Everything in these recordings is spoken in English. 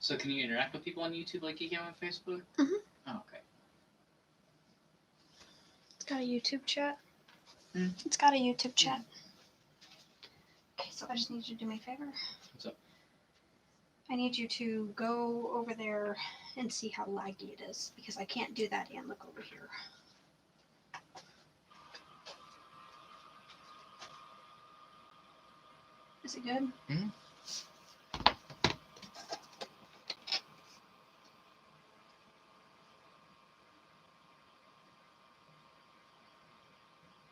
So can you interact with people on YouTube like you can on Facebook? Mm-hmm. Oh, okay. It's got a YouTube chat. Mm. It's got a YouTube chat. Okay, so I just need you to do me a favor. What's up? I need you to go over there and see how laggy it is, because I can't do that and look over here. Is it good? Mm-hmm.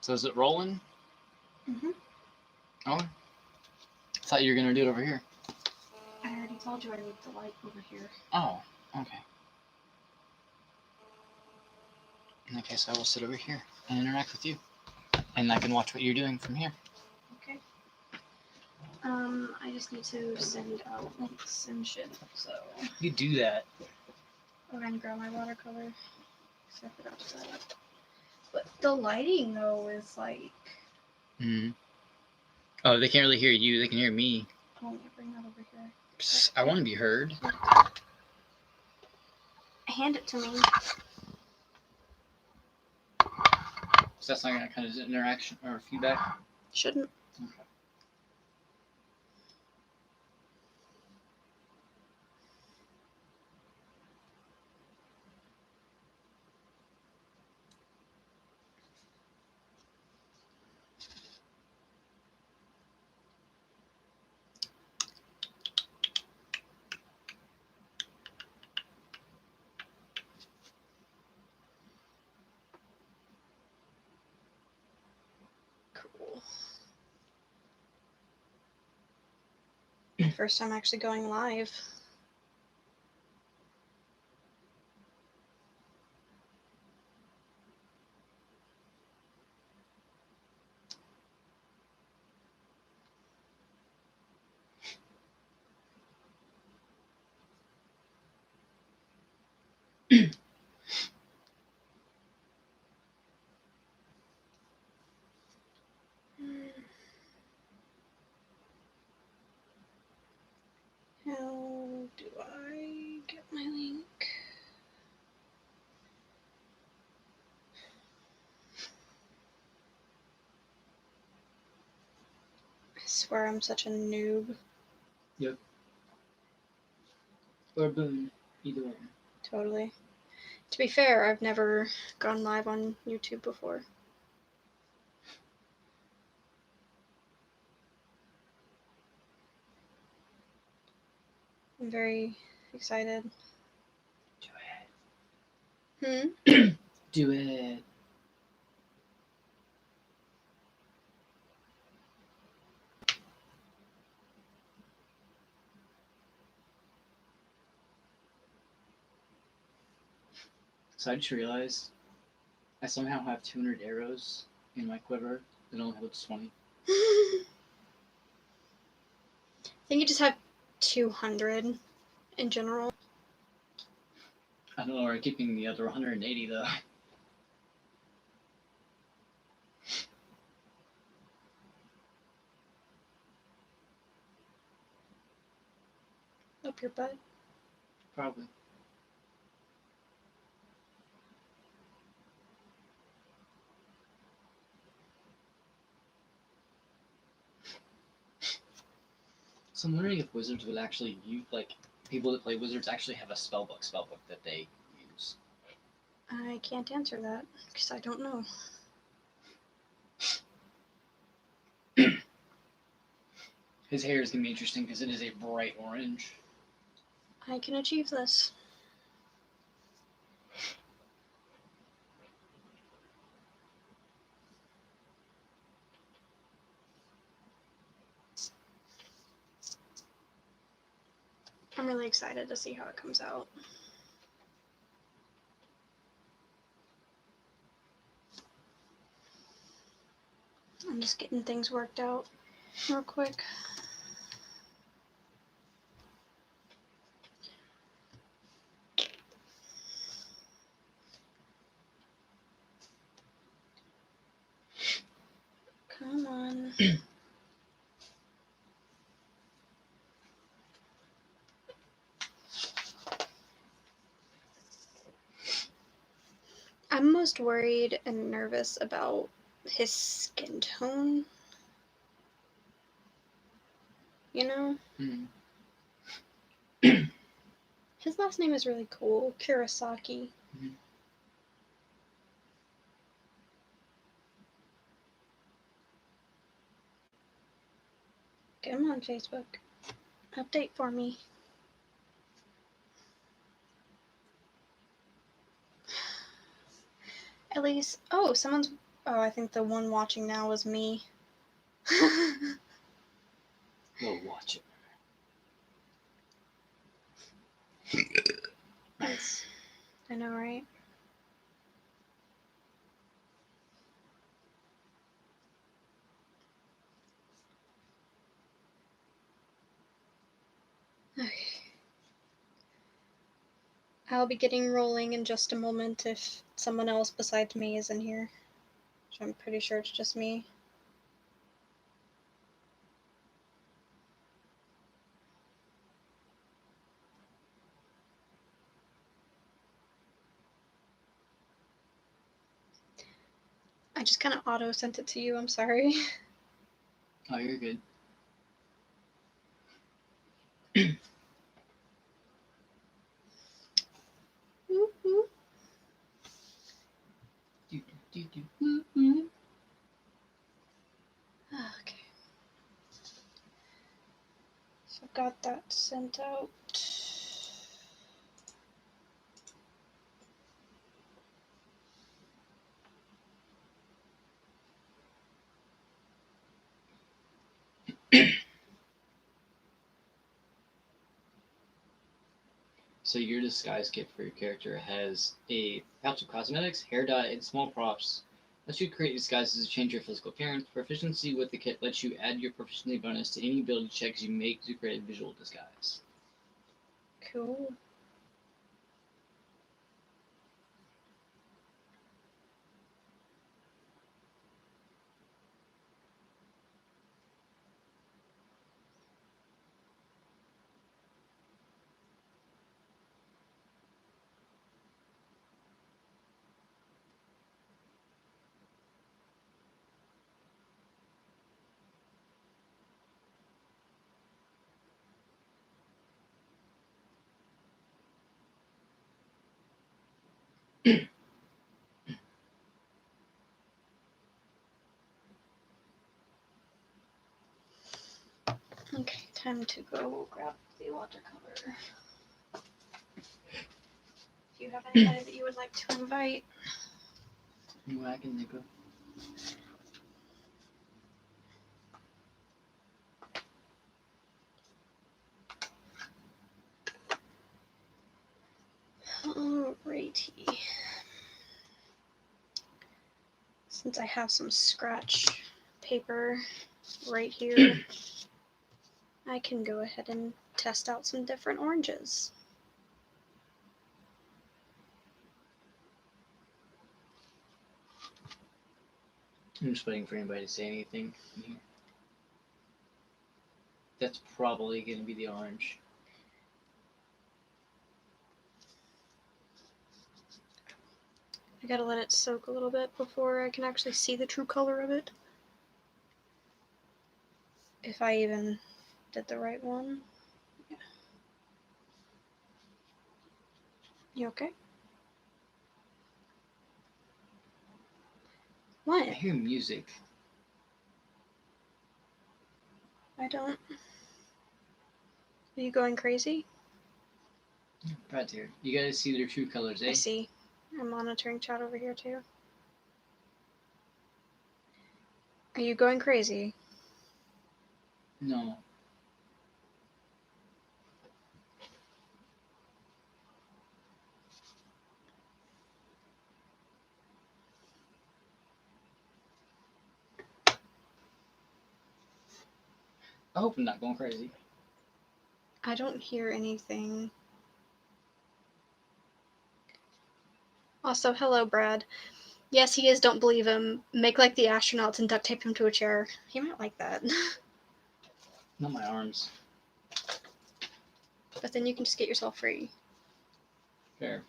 So is it rolling? Mm-hmm. Oh. I thought you were going to do it over here. I already told you I need the light over here. Oh, okay. In that case, I will sit over here and interact with you. And I can watch what you're doing from here. Okay. I just need to send out links and shit, so... You do that. I'm gonna grab my watercolor, because I forgot to set it. But the lighting, though, is like... Mm-hmm. Oh, they can't really hear you. They can hear me. Oh, let me bring that over here. Psst, I want to be heard. Hand it to me. So that's not going to kind of interaction or feedback? Shouldn't. Okay. Cool. First time actually going live. How do I get my link? I swear I'm such a noob. Yep. Or boom. Either one. Totally. To be fair, I've never gone live on YouTube before. I'm very excited. Do it. Hmm? Do it. So I just realized I somehow have 200 arrows in my quiver that only holds 20. I think you just have 200 in general. I don't know where I'm keeping the other 180 though. Up your butt. Probably. So I'm wondering if wizards would actually use, like, people that play wizards actually have a spellbook that they use. I can't answer that, because I don't know. His hair is going to be interesting because it is a bright orange. I can achieve this. I'm really excited to see how it comes out. I'm just getting things worked out real quick. Come on. I'm most worried and nervous about his skin tone. You know? Mm. His last name is really cool. Kurosaki. Mhm. Get him on Facebook. Update for me. At least, oh, I think the one watching now was me. We'll watch it. Nice. I know, right? Okay. I'll be getting rolling in just a moment if someone else besides me is in here. Which I'm pretty sure it's just me. I just kind of auto sent it to you. I'm sorry. Oh, you're good. Okay. So I've got that sent out. So your disguise kit for your character has a pouch of cosmetics, hair dye, and small props. Lets you create disguises to change your physical appearance. Proficiency with the kit lets you add your proficiency bonus to any ability checks you make to create a visual disguise. Cool. Okay, time to go grab the watercolor. If you have anybody that you would like to invite. What I can think of. Alrighty. Since I have some scratch paper right here, I can go ahead and test out some different oranges. I'm just waiting for anybody to say anything in here. That's probably going to be the orange. I gotta let it soak a little bit before I can actually see the true color of it. If I even did the right one. Yeah. You okay? What? I hear music. I don't. Are you going crazy? Right there. You guys see their true colors, eh? I see. I'm monitoring chat over here too. Are you going crazy? No. I hope I'm not going crazy. I don't hear anything. Also, hello, Brad. Yes, he is. Don't believe him. Make like the astronauts and duct tape him to a chair. He might like that. Not my arms. But then you can just get yourself free. Fair.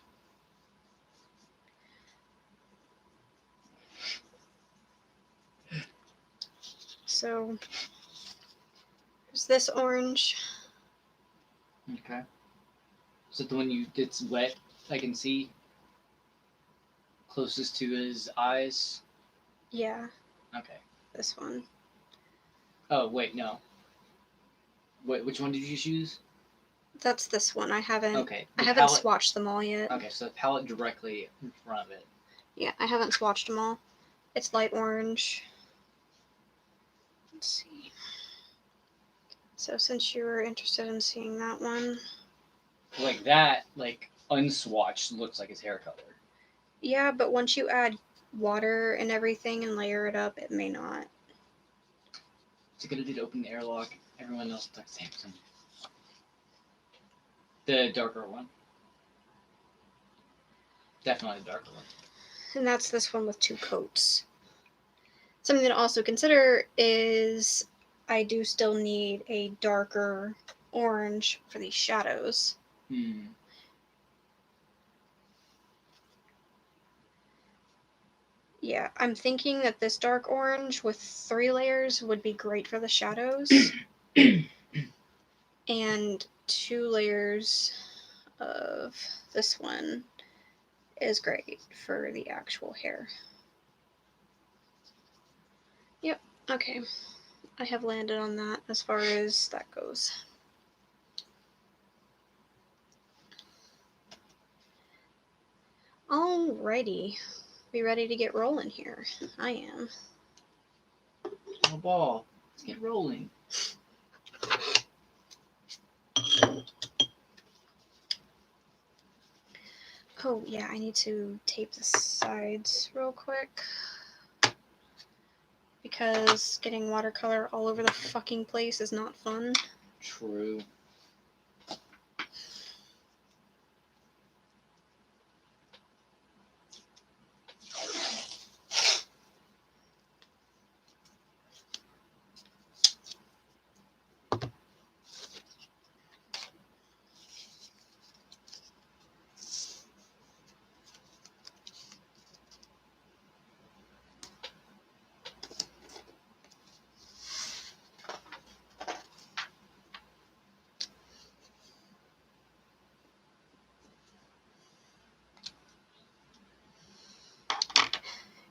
So there's this orange. Okay. So the one it's wet, I can see. Closest to his eyes. Yeah, Okay. this one. Oh wait, no. Wait, which one did you choose? That's this one. I haven't Okay. I The haven't palette. swatched them all yet. Okay, so the palette directly in front of it. Yeah, I haven't swatched them all. It's light orange. Let's see. So since you were interested in seeing that one. Like that, like unswatched, looks like his hair color. Yeah, but once you add water and everything and layer it up, it may not. It's a good idea to open the airlock. Everyone else took Samsung. The darker one. Definitely the darker one. And that's this one with 2 coats. Something to also consider is I do still need a darker orange for these shadows. Yeah, I'm thinking that this dark orange with 3 layers would be great for the shadows. And 2 layers of this one is great for the actual hair. Yep, okay. I have landed on that as far as that goes. Alrighty. We ready to get rolling here? I am. Oh, ball. Let's get rolling. Oh, yeah, I need to tape the sides real quick. Because getting watercolor all over the fucking place is not fun. True.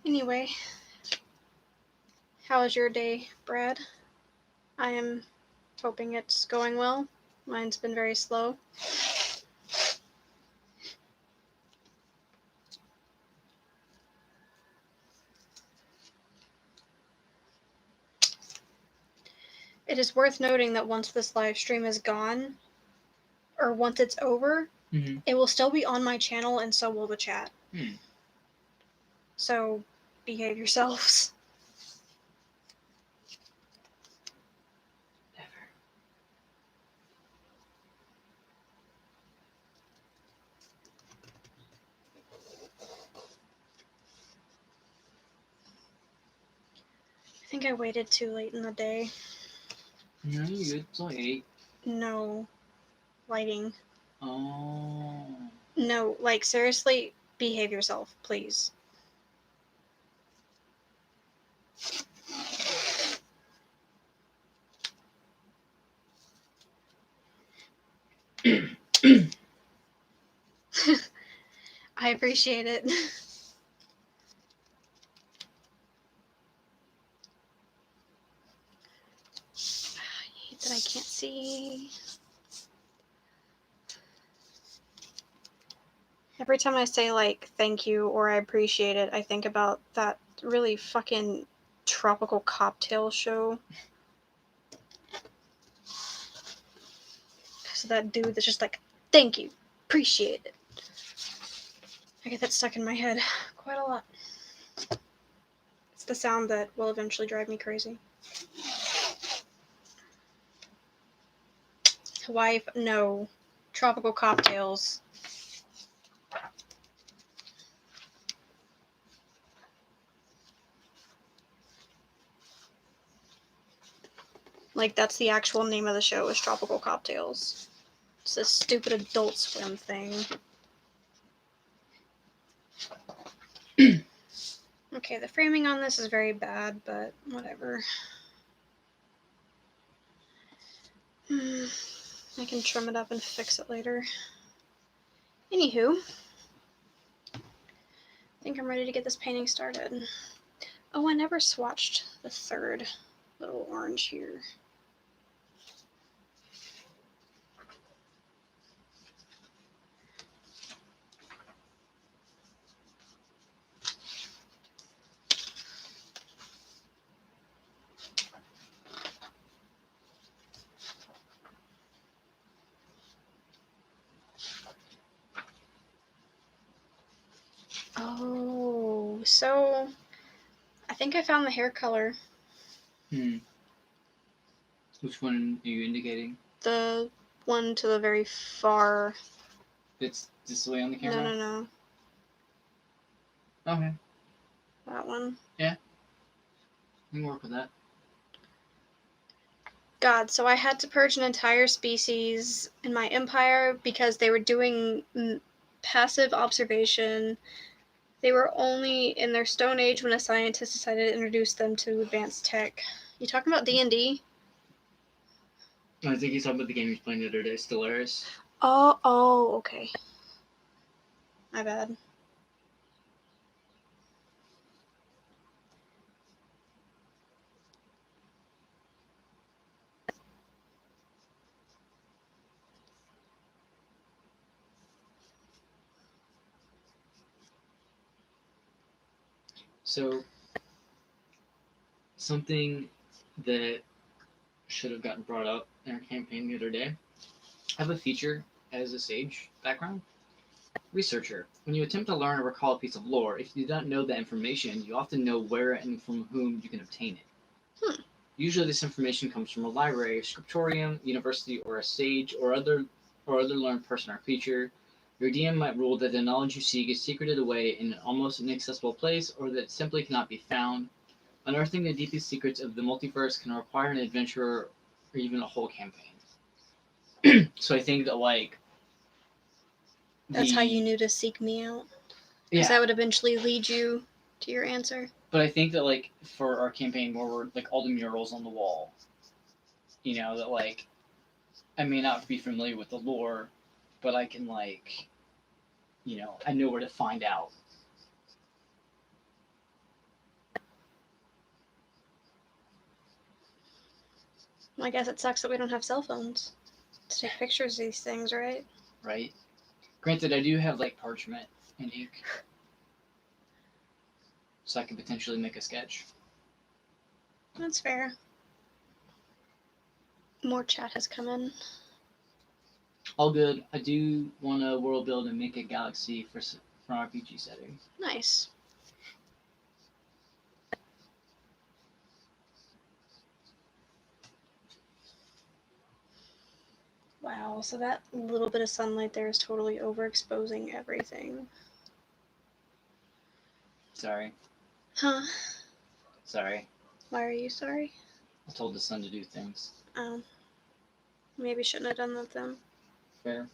Anyway, how was your day, Brad? I am hoping it's going well. Mine's been very slow. It is worth noting that once this live stream is gone, or once it's over, it will still be on my channel and so will the chat. So behave yourselves. I think I waited too late in the day. No, you're good. It's only 8. No. Lighting. Oh. No, like seriously, behave yourself, please. I appreciate it. I hate that I can't see. Every time I say, like, thank you or I appreciate it, I think about that really fucking tropical cocktail show. So that dude that's just like, thank you, appreciate it. I get that stuck in my head quite a lot. It's the sound that will eventually drive me crazy. Hawaii, no. Tropical cocktails. Like, that's the actual name of the show, is Tropical Cocktails. It's this stupid Adult Swim thing. Okay, the framing on this is very bad, but whatever. I can trim it up and fix it later. Anywho, I think I'm ready to get this painting started. Oh, I never swatched the third little orange here. Oh, so I think I found the hair color. Which one are you indicating? The one to the very far. It's this way on the camera? No. Okay. That one. Yeah. We can work with that. God, so I had to purge an entire species in my empire because they were doing passive observation. They were only in their stone age when a scientist decided to introduce them to advanced tech. You talking about D&D? I think he's talking about the game he's playing the other day, Stellaris. Oh, okay. My bad. So, something that should have gotten brought up in our campaign the other day. I have a feature as a sage background. Researcher. When you attempt to learn or recall a piece of lore, if you do not know that information, you often know where and from whom you can obtain it. Usually this information comes from a library, a scriptorium, university, or a sage or other learned person or creature. Your DM might rule that the knowledge you seek is secreted away in an almost inaccessible place or that it simply cannot be found. Unearthing the deepest secrets of the multiverse can require an adventurer or even a whole campaign. So I think that That's how you knew to seek me out. Because that would eventually lead you to your answer. But I think that for our campaign where we're all the murals on the wall, that I may not be familiar with the lore, but I can I know where to find out. Well, I guess it sucks that we don't have cell phones to take pictures of these things, right? Right. Granted, I do have parchment and ink, so I could potentially make a sketch. That's fair. More chat has come in. All good. I do want to world build and make a galaxy for an RPG setting. Nice. Wow, so that little bit of sunlight there is totally overexposing everything. Sorry. Huh? Sorry. Why are you sorry? I told the sun to do things. Oh. Maybe shouldn't have done that then. Fair.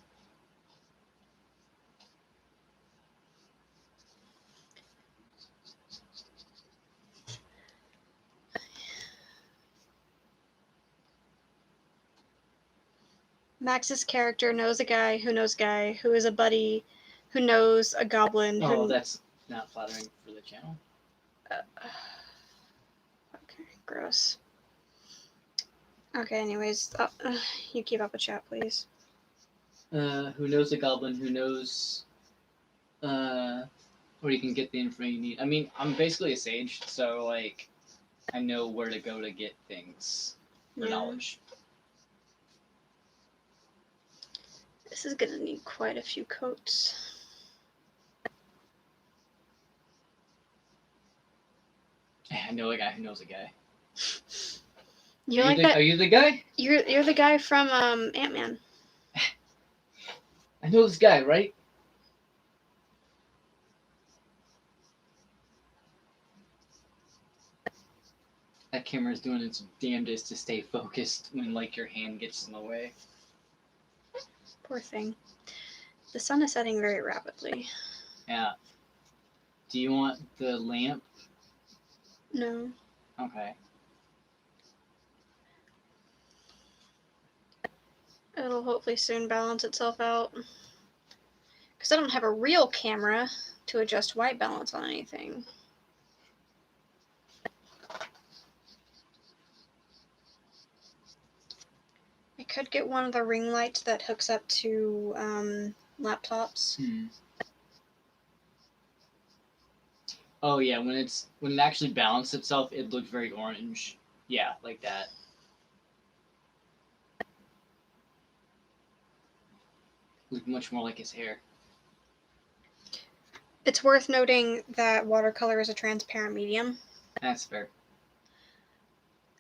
Max's character knows a guy who is a buddy who knows a goblin who... Oh, that's not flattering for the channel. Okay, gross. Okay, anyways, you keep up with chat, please. Who knows a goblin who knows where you can get the information you need. I mean, I'm basically a sage, so I know where to go to get things for knowledge. This is gonna need quite a few coats. I know a guy who knows a guy. Are you the guy? You're the guy from Ant-Man. I know this guy, right? That camera's doing its damnedest to stay focused when your hand gets in the way. Poor thing. The sun is setting very rapidly. Yeah. Do you want the lamp? No. Okay. It'll hopefully soon balance itself out. Because I don't have a real camera to adjust white balance on anything. I could get one of the ring lights that hooks up to laptops. Oh yeah, when it actually balanced itself, it looked very orange. Yeah, like that. Looked much more like his hair. It's worth noting that watercolor is a transparent medium. That's fair.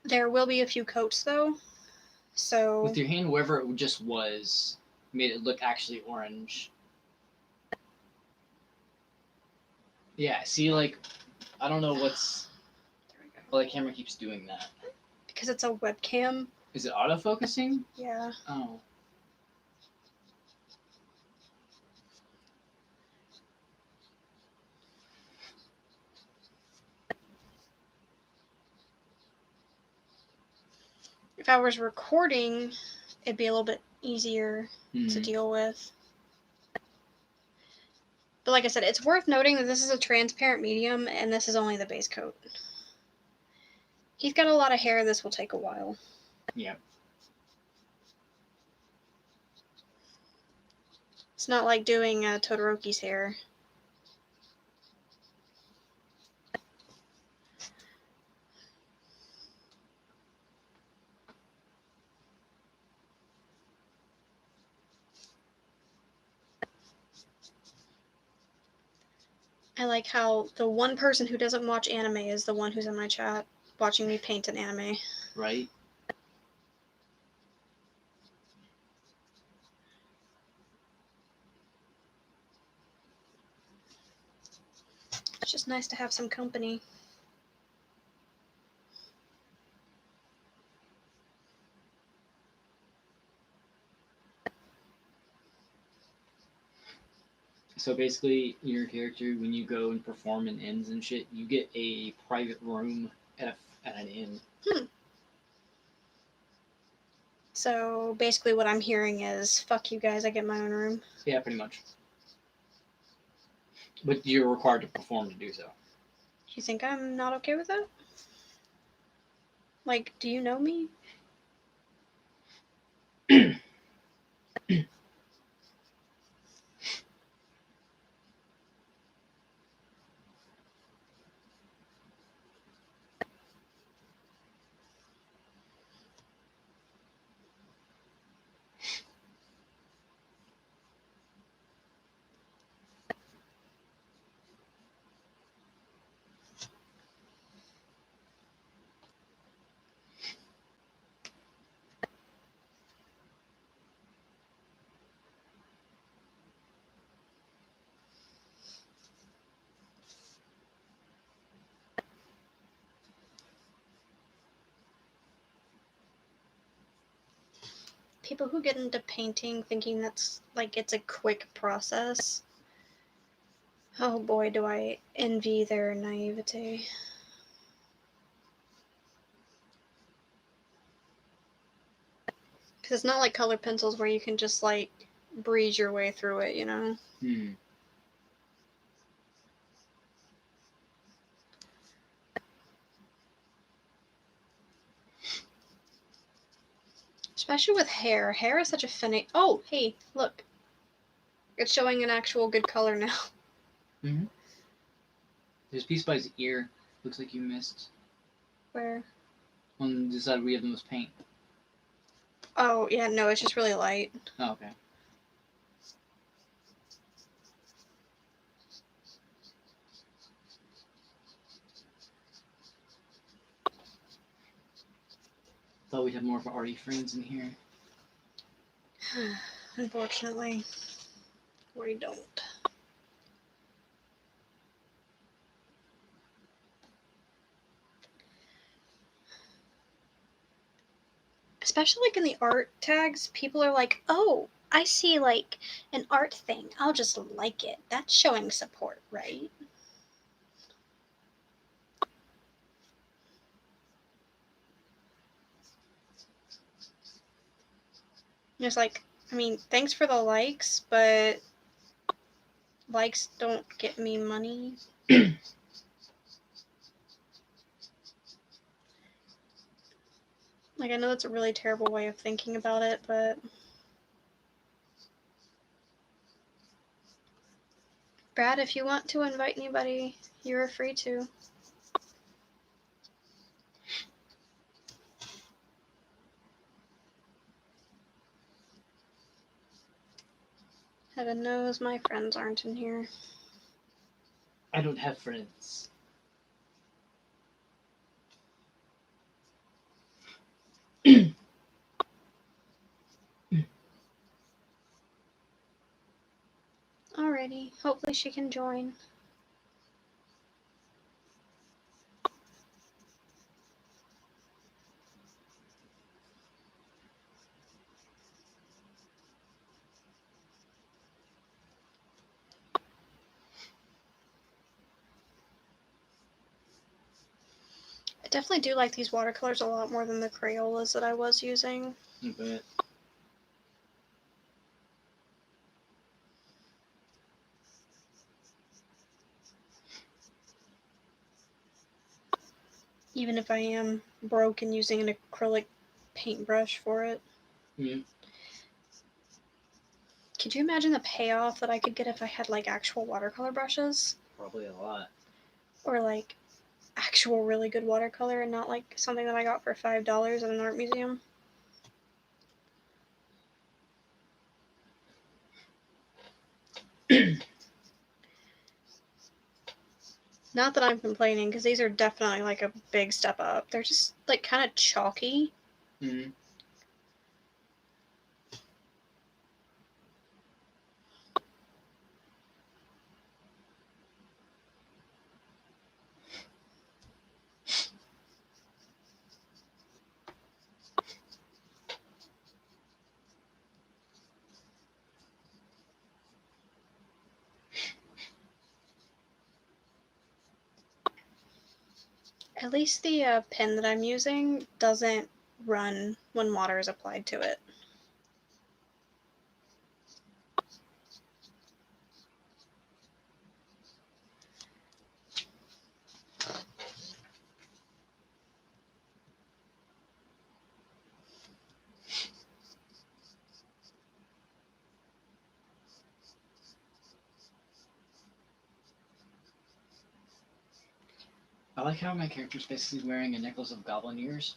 There will be a few coats though, so With your hand, wherever it just was, made it look actually orange. Yeah, see, like, I don't know what's. Well, the camera keeps doing that. because it's a webcam. Is it autofocusing? Yeah. Oh. If I was recording, it'd be a little bit easier to deal with. But like I said, it's worth noting that this is a transparent medium and this is only the base coat. He's got a lot of hair, this will take a while. Yeah. It's not like doing Todoroki's hair. I like how the one person who doesn't watch anime is the one who's in my chat watching me paint an anime. Right? It's just nice to have some company. So basically, your character, when you go and perform in inns and shit, you get a private room at an inn. So basically what I'm hearing is, fuck you guys, I get my own room. Yeah, pretty much. But you're required to perform to do so. You think I'm not okay with that? Like, do you know me? People who get into painting thinking that's like it's a quick process. Oh boy, do I envy their naivete. Because it's not like color pencils where you can just like breeze your way through it, you know? Especially with hair. Hair is such a finicky. Oh, hey, look. It's showing an actual good color now. There's a piece by his ear. Looks like you missed. Where? On the side we have the most paint. Oh, yeah, no, it's just really light. Oh, okay. Thought we'd have more of our arty friends in here. Unfortunately, we don't. Especially like in the art tags, people are like, oh, I see like an art thing. I'll just like it. That's showing support, right? It's like, I mean, thanks for the likes, but likes don't get me money. Like, I know that's a really terrible way of thinking about it, but Brad, if you want to invite anybody, you're free to. Heaven knows my friends aren't in here. I don't have friends. Alrighty, hopefully she can join. I definitely do like these watercolors a lot more than the Crayolas that I was using. But Even if I am broke and using an acrylic paintbrush for it. mm-hmm. Could you imagine the payoff that I could get if I had like actual watercolor brushes? Probably a lot. Or like actual really good watercolor and not like something that I got for $5 at an art museum. Not that I'm complaining, because these are definitely like a big step up. They're just like kind of chalky. Mm-hmm. At least the pen that I'm using doesn't run when water is applied to it. I like how my character's basically wearing a necklace of goblin ears.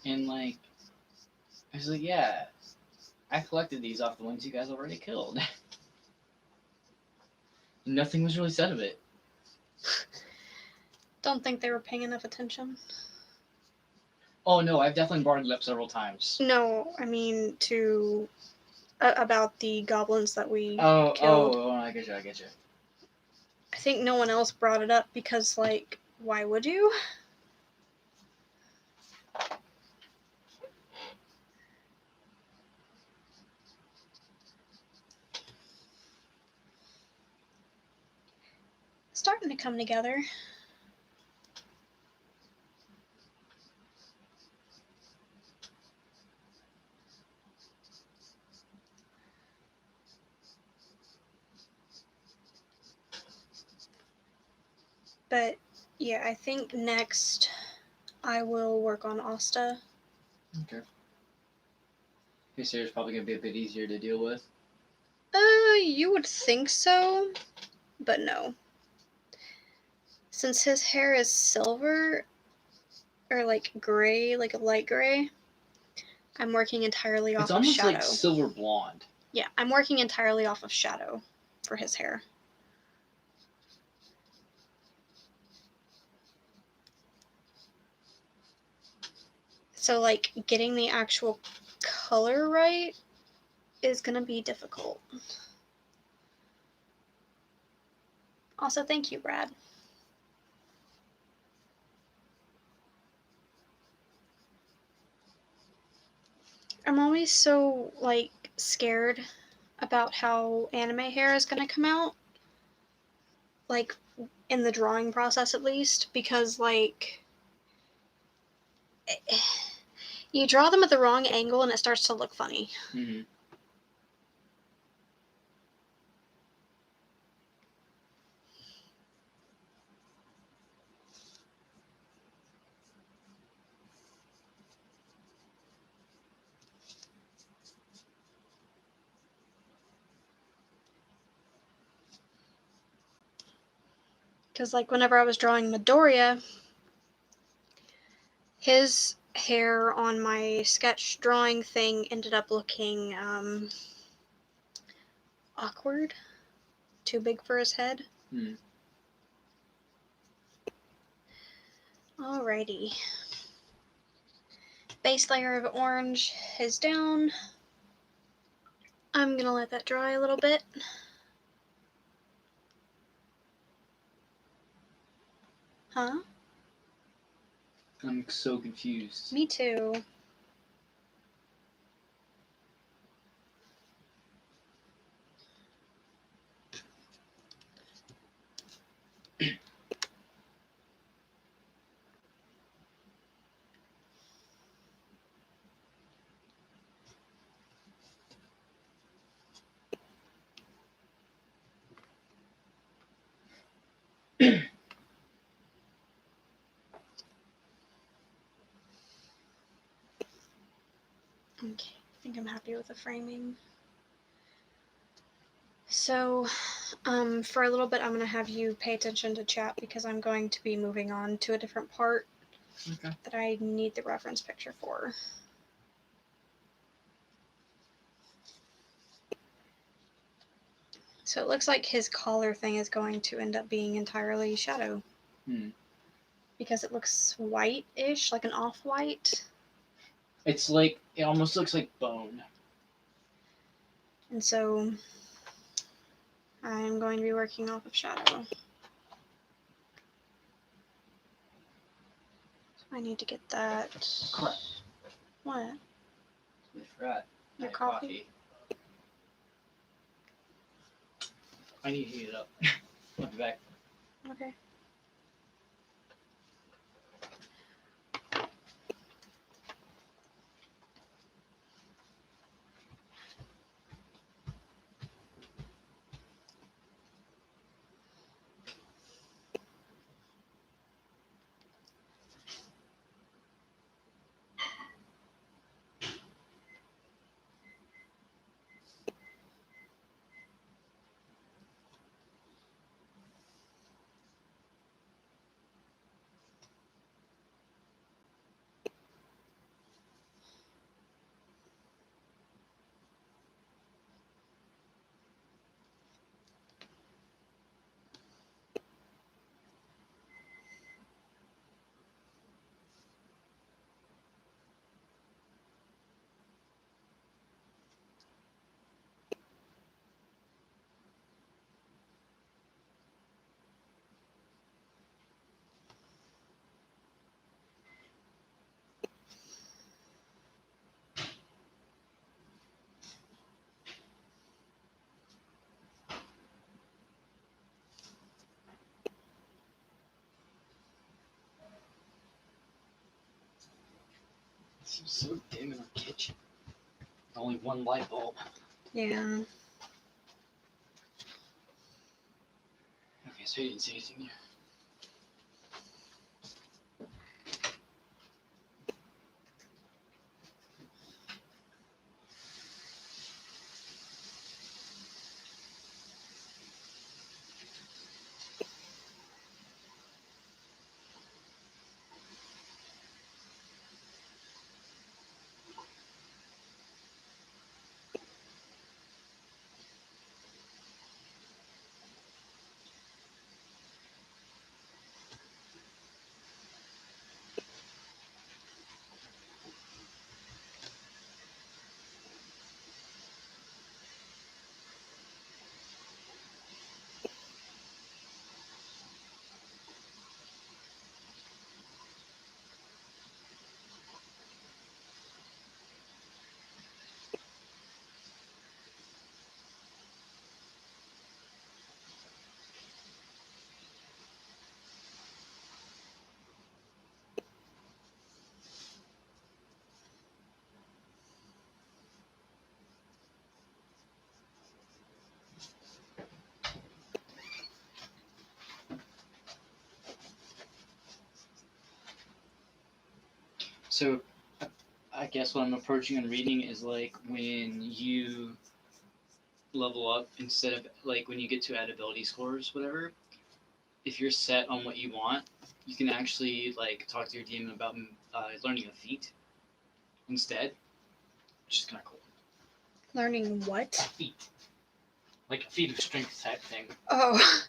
And like, I was like, yeah, I collected these off the ones you guys already killed. Nothing was really said of it. Don't think they were paying enough attention. Oh no, I've definitely brought it up several times. No, I mean to about the goblins that we Oh, killed. I get you, I get you. I think no one else brought it up because, like, why would you? Starting to come together. But yeah, I think next I will work on Asta. Okay. His hair's probably gonna be a bit easier to deal with. You would think so, but no. Since his hair is silver, or like gray, like a light gray, I'm working entirely off It's of almost shadow. like silver blonde. Yeah, I'm working entirely off of shadow for his hair. So, like, getting the actual color right is gonna be difficult. Also, thank you, Brad. I'm always so, like, scared about how anime hair is gonna come out. Like, in the drawing process at least, because, like, You draw them at the wrong angle and it starts to look funny. Mm-hmm. Because, like, whenever I was drawing Midoriya, his hair on my sketch drawing thing ended up looking awkward. Too big for his head. Mm. Alrighty. Base layer of orange is down. I'm gonna let that dry a little bit. Huh? I'm so confused. Me too. Okay, I think I'm happy with the framing. So, for a little bit, I'm going to have you pay attention to chat because I'm going to be moving on to a different part that I need the reference picture for. So it looks like his collar thing is going to end up being entirely shadow. Because it looks white-ish, like an off-white. It's like, it almost looks like bone. And so I'm going to be working off of shadow. I need to get that. Crap. What? I forgot. Your coffee? I need to heat it up. I'll be back. Okay. It's so dim in our kitchen. Only one light bulb. Yeah. Okay, so you didn't say anything yet. So I guess what I'm approaching on reading is like when you level up, instead of like when you get to add ability scores, whatever, if you're set on what you want, you can actually like talk to your DM about learning a feat instead, which is kind of cool. Learning what? Feat. Like a feat of strength type thing. Oh.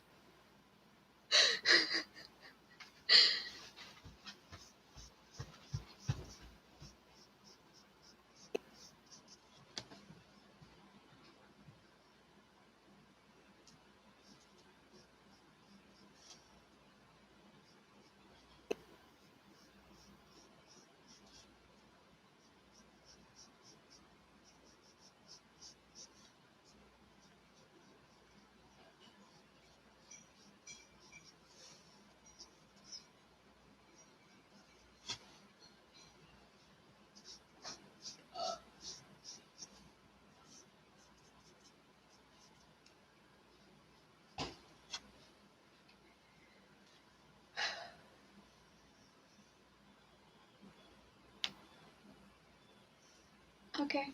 Okay.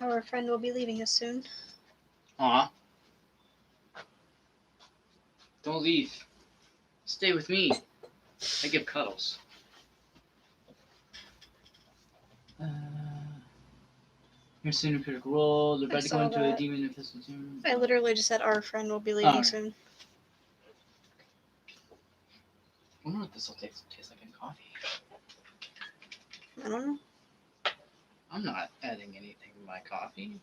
Our friend will be leaving us soon. Aw. Don't leave. Stay with me. I give cuddles. You're soon a critical role. They're about to go saw into a that. demon infested tomb. I literally just said our friend will be leaving okay. soon. I wonder what this will taste like in coffee. I don't know. I'm not adding anything to my coffee.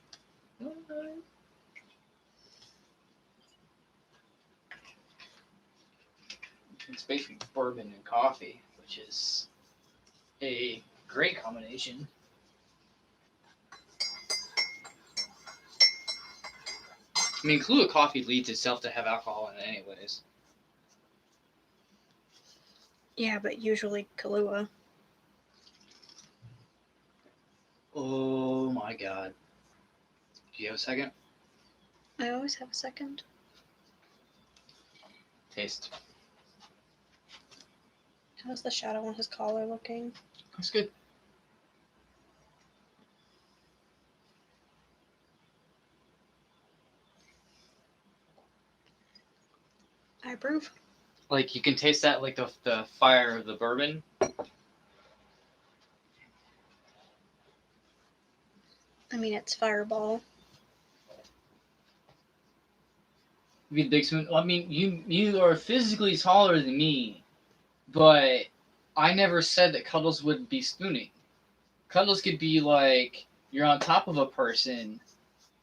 It's basically bourbon and coffee, which is a great combination. I mean, Kahlua coffee leads itself to have alcohol in it anyways. Yeah, but usually Kahlua. Oh my god. Do you have a second? I always have a second. Taste. How's the shadow on his collar looking? That's good. I approve. Like, you can taste that, like, the fire of the bourbon. I mean, it's Fireball. Be the big spoon. I mean, you are physically taller than me, but I never said that cuddles would be spooning. Cuddles could be like you're on top of a person,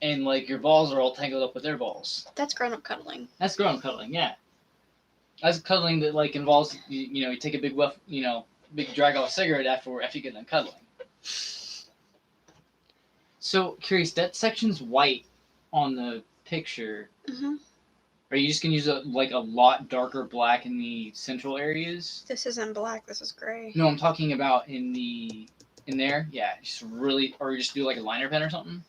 and like your balls are all tangled up with their balls. That's grown-up cuddling. That's grown cuddling, yeah. That's cuddling that like involves you take a big whiff, big drag off cigarette after you get done cuddling. So curious, that section's white on the picture. Mm-hmm. Are you just gonna use a lot darker black in the central areas? This isn't black. This is gray. No, I'm talking about in there. Yeah, just really, or just do like a liner pen or something.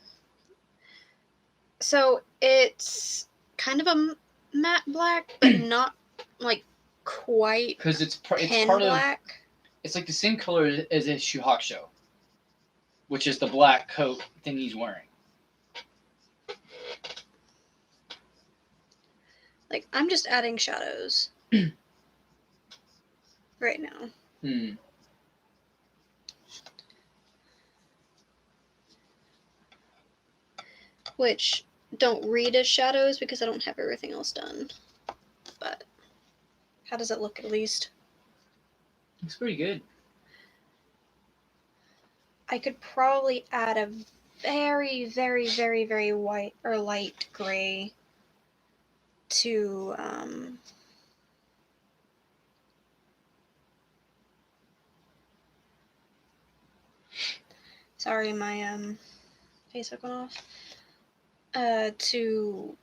So it's kind of a matte black, but not like quite. Because it's part black. of. It's like the same color as a Shuhakusho, which is the black coat thing he's wearing. Like, I'm just adding shadows right now. Which don't read as shadows because I don't have everything else done. But how does it look at least? Looks pretty good. I could probably add a very, very, very, very white or light gray to Sorry, my Facebook went off. To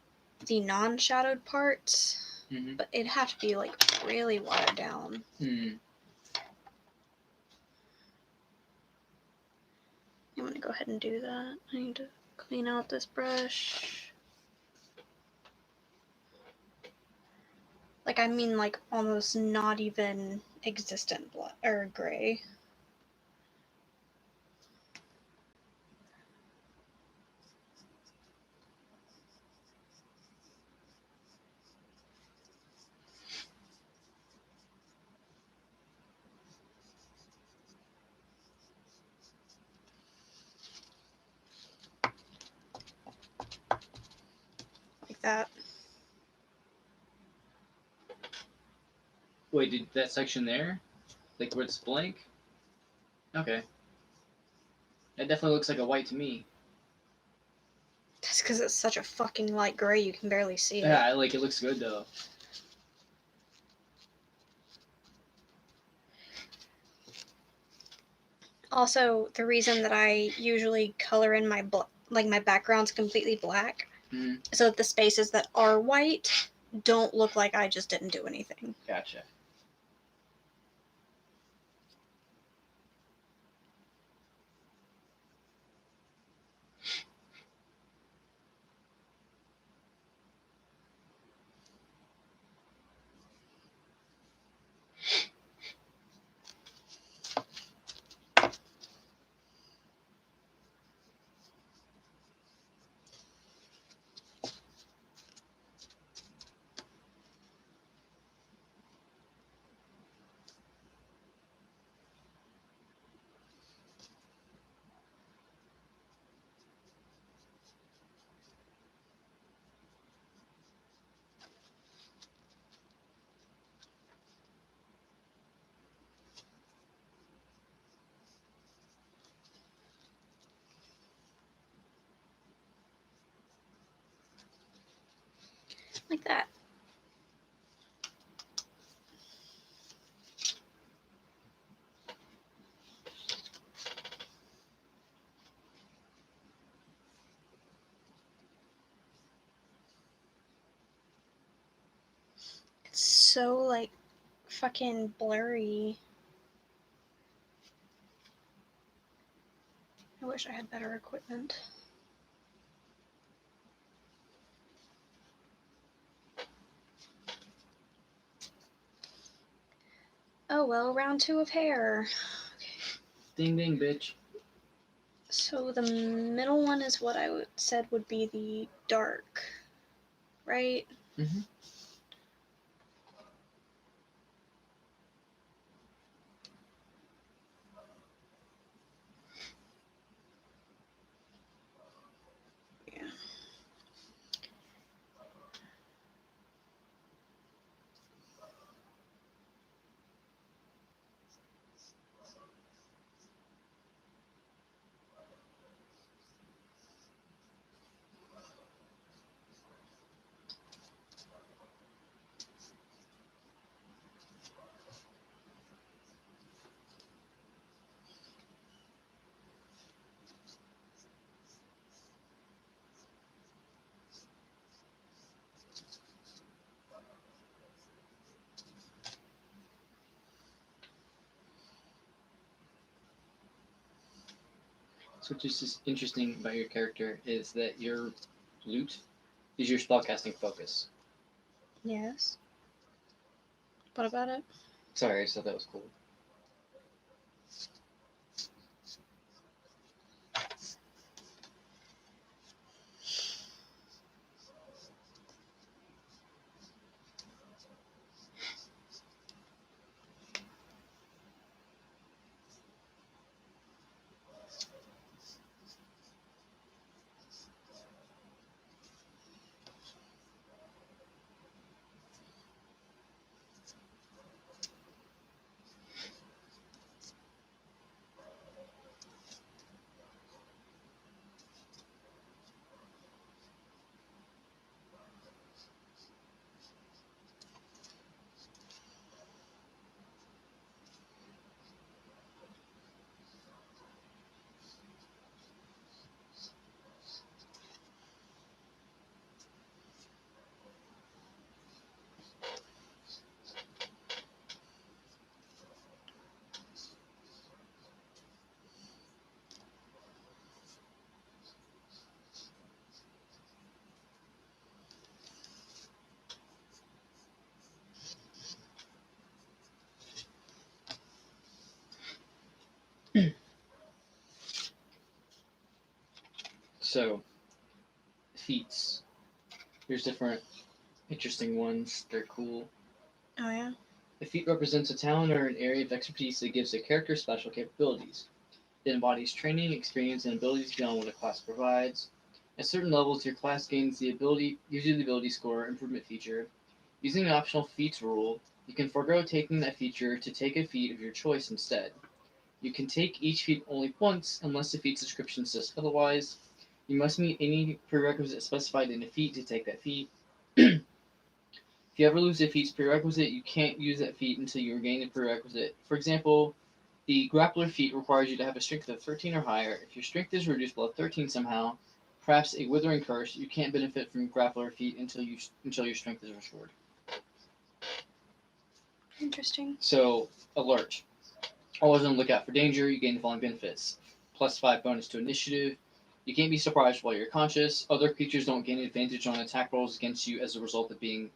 the non-shadowed parts, but it'd have to be like really watered down. Mm. I'm gonna go ahead and do that. I need to clean out this brush. Like, I mean, like, almost not even existent black or gray. Like that. Wait, did that section there? Like where it's blank? Okay. That definitely looks like a white to me. That's because it's such a fucking light gray you can barely see it. Yeah, like it looks good though. Also, the reason that I usually color in my my background's completely black, so that the spaces that are white don't look like I just didn't do anything. Gotcha. Like that. It's so, like, fucking blurry. I wish I had better equipment. Oh well, round 2 of hair. Okay. Ding ding, bitch. So the middle one is what I said would be the dark, right? Mm-hmm. Yeah. So what's just interesting about your character is that your lute is your spellcasting focus. Yes. What about it? Sorry, I just thought that was cool. So, feats. Here's different interesting ones. They're cool. Oh yeah. A feat represents a talent or an area of expertise that gives a character special capabilities. It embodies training, experience, and abilities beyond what a class provides. At certain levels, your class gains usually the ability score improvement feature. Using the optional feats rule, you can forego taking that feature to take a feat of your choice instead. You can take each feat only once unless the feat's description says otherwise. You must meet any prerequisite specified in a feat to take that feat. If you ever lose a feat's prerequisite, you can't use that feat until you regain the prerequisite. For example, the grappler feat requires you to have a strength of 13 or higher. If your strength is reduced below 13 somehow, perhaps a withering curse, you can't benefit from grappler feat until your strength is restored. Interesting. So, alert. Always on the lookout for danger, you gain the following benefits. +5 bonus to initiative. You can't be surprised while you're conscious. Other creatures don't gain advantage on attack rolls against you as a result of being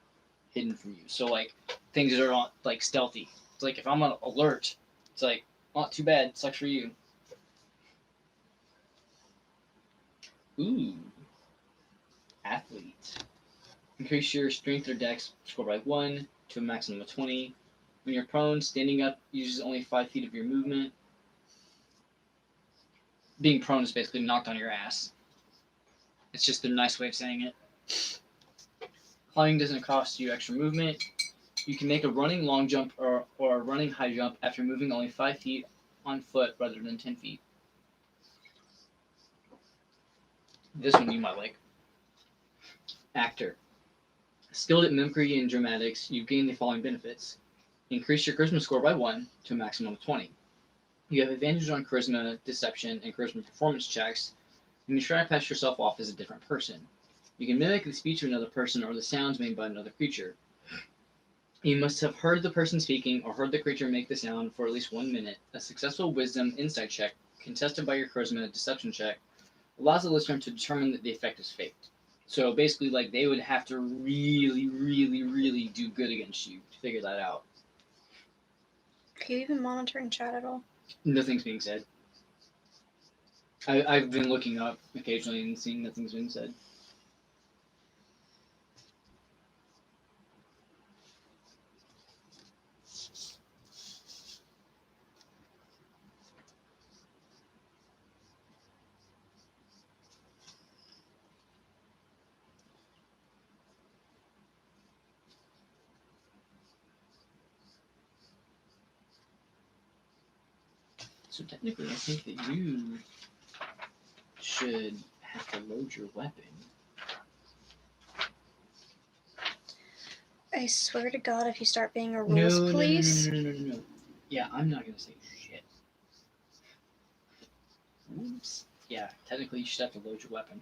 hidden from you. So like things that are not like stealthy. It's like if I'm on alert, it's like not too bad. Sucks for you. Ooh, athlete. Increase your strength or dex score by 1 to a maximum of 20. When you're prone, standing up uses only 5 feet of your movement. Being prone is basically knocked on your ass. It's just a nice way of saying it. Climbing doesn't cost you extra movement. You can make a running long jump or a running high jump after moving only 5 feet on foot rather than 10 feet. This one you might like. Actor. Skilled at mimicry and dramatics, you gain the following benefits. Increase your charisma score by 1 to a maximum of 20. You have advantage on charisma, deception, and charisma performance checks when you try to pass yourself off as a different person. You can mimic the speech of another person or the sounds made by another creature. You must have heard the person speaking or heard the creature make the sound for at least 1 minute. A successful wisdom insight check, contested by your charisma deception check, allows the listener to determine that the effect is faked. So basically, like they would have to really, really, really do good against you to figure that out. Are you even monitoring chat at all? Nothing's being said. I've been looking up occasionally and seeing nothing's been said. So technically, I think that you should have to load your weapon. I swear to God, if you start being a rules police. No. Yeah, I'm not gonna say shit. Oops. Yeah, technically you should have to load your weapon.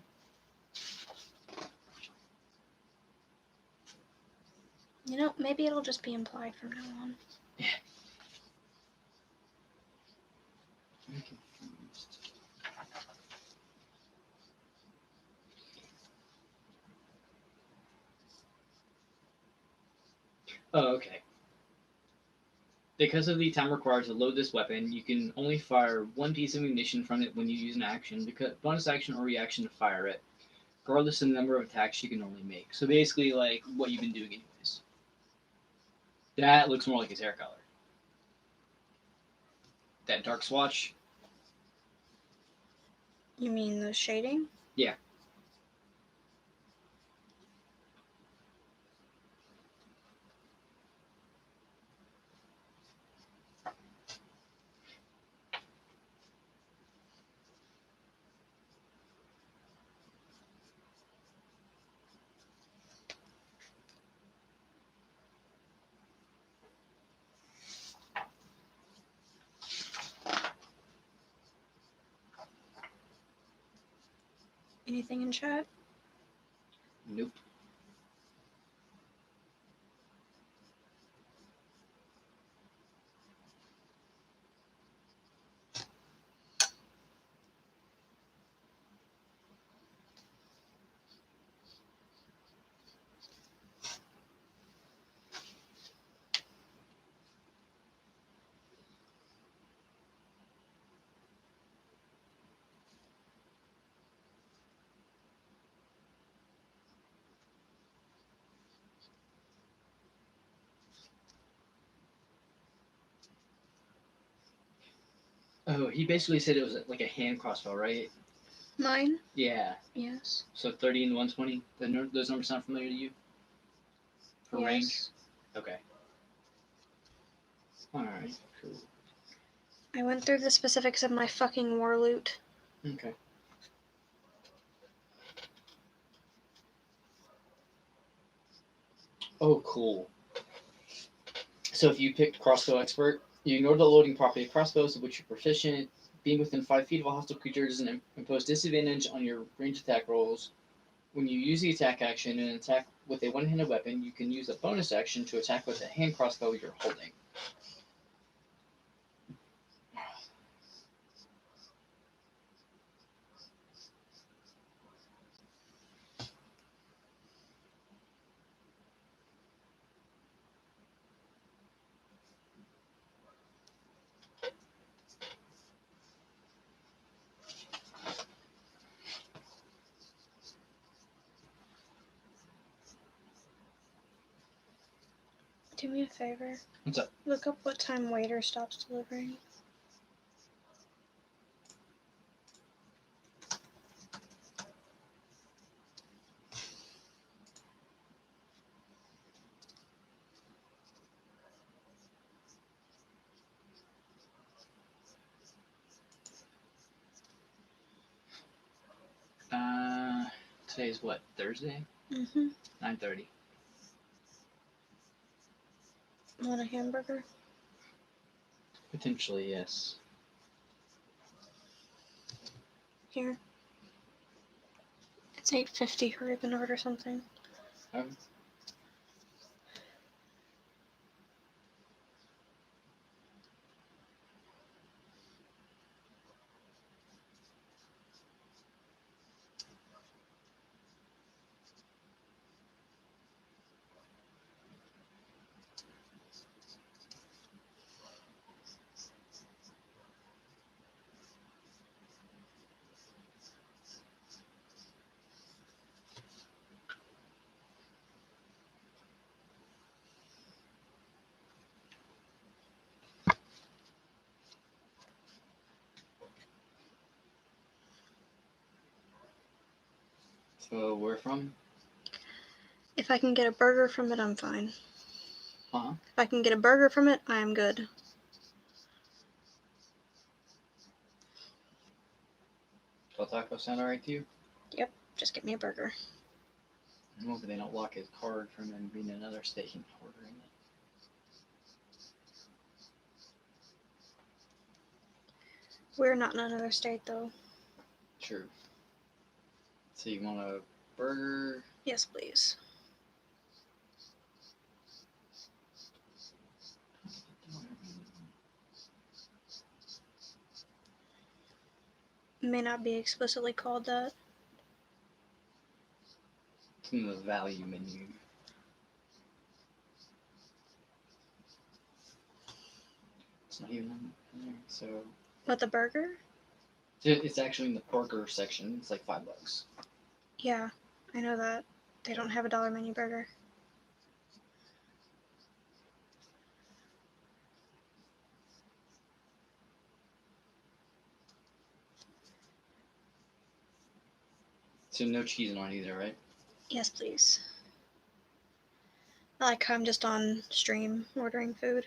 You know, maybe it'll just be implied from now on. Yeah. I'm confused. Oh, okay. Because of the time required to load this weapon, you can only fire one piece of ammunition from it when you use an action, because bonus action or reaction to fire it, regardless of the number of attacks you can only make. So basically, like what you've been doing anyways. That looks more like his hair color. That dark swatch. You mean the shading? Yeah. Anything in chat? Nope. Oh, he basically said it was like a hand crossbow, right? Mine? Yeah. Yes. So 30 and 120. Those numbers sound familiar to you? For range? Yes. Okay. Alright, cool. I went through the specifics of my fucking war loot. Okay. Oh, cool. So if you picked crossbow expert, you ignore the loading property of crossbows, of which you're proficient. Being within 5 feet of a hostile creature doesn't impose disadvantage on your range attack rolls. When you use the attack action and attack with a one-handed weapon, you can use a bonus action to attack with a hand crossbow you're holding. Do me a favor. What's up? Look up what time waiter stops delivering. Today's what? Thursday? Mm-hmm. 9:30. Want a hamburger? Potentially, yes. Here. It's 8:50. Hurry up and order something. So where from? If I can get a burger from it, I'm fine. Huh? If I can get a burger from it, I am good. Del Taco sound alright to you? Yep, just get me a burger. Hopefully they don't lock his card from him being in another state and ordering it. We're not in another state, though. True. So you want a burger? Yes, please. May not be explicitly called that. It's in the value menu. It's not even in there. So What, the burger? it's actually in the burger section. It's like $5. Yeah, I know that. They don't have a dollar menu burger. So no cheese on it either, right? Yes, please. I like how I'm just on stream ordering food.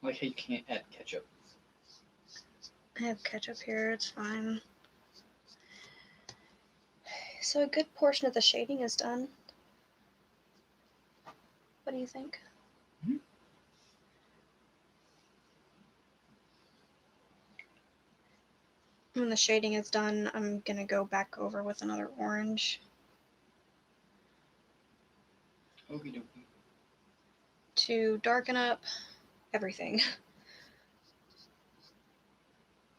Like how you can't add ketchup. I have ketchup here, it's fine. So a good portion of the shading is done. What do you think? Mhm. When the shading is done, I'm gonna go back over with another orange Okie dokie. to darken up everything.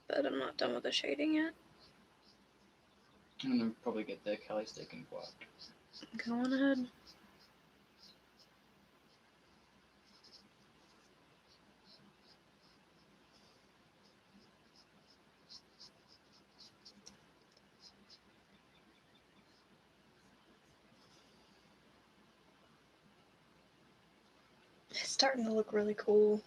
But I'm not done with the shading yet. And then probably get the Cali steak and guac. Go on ahead. It's starting to look really cool.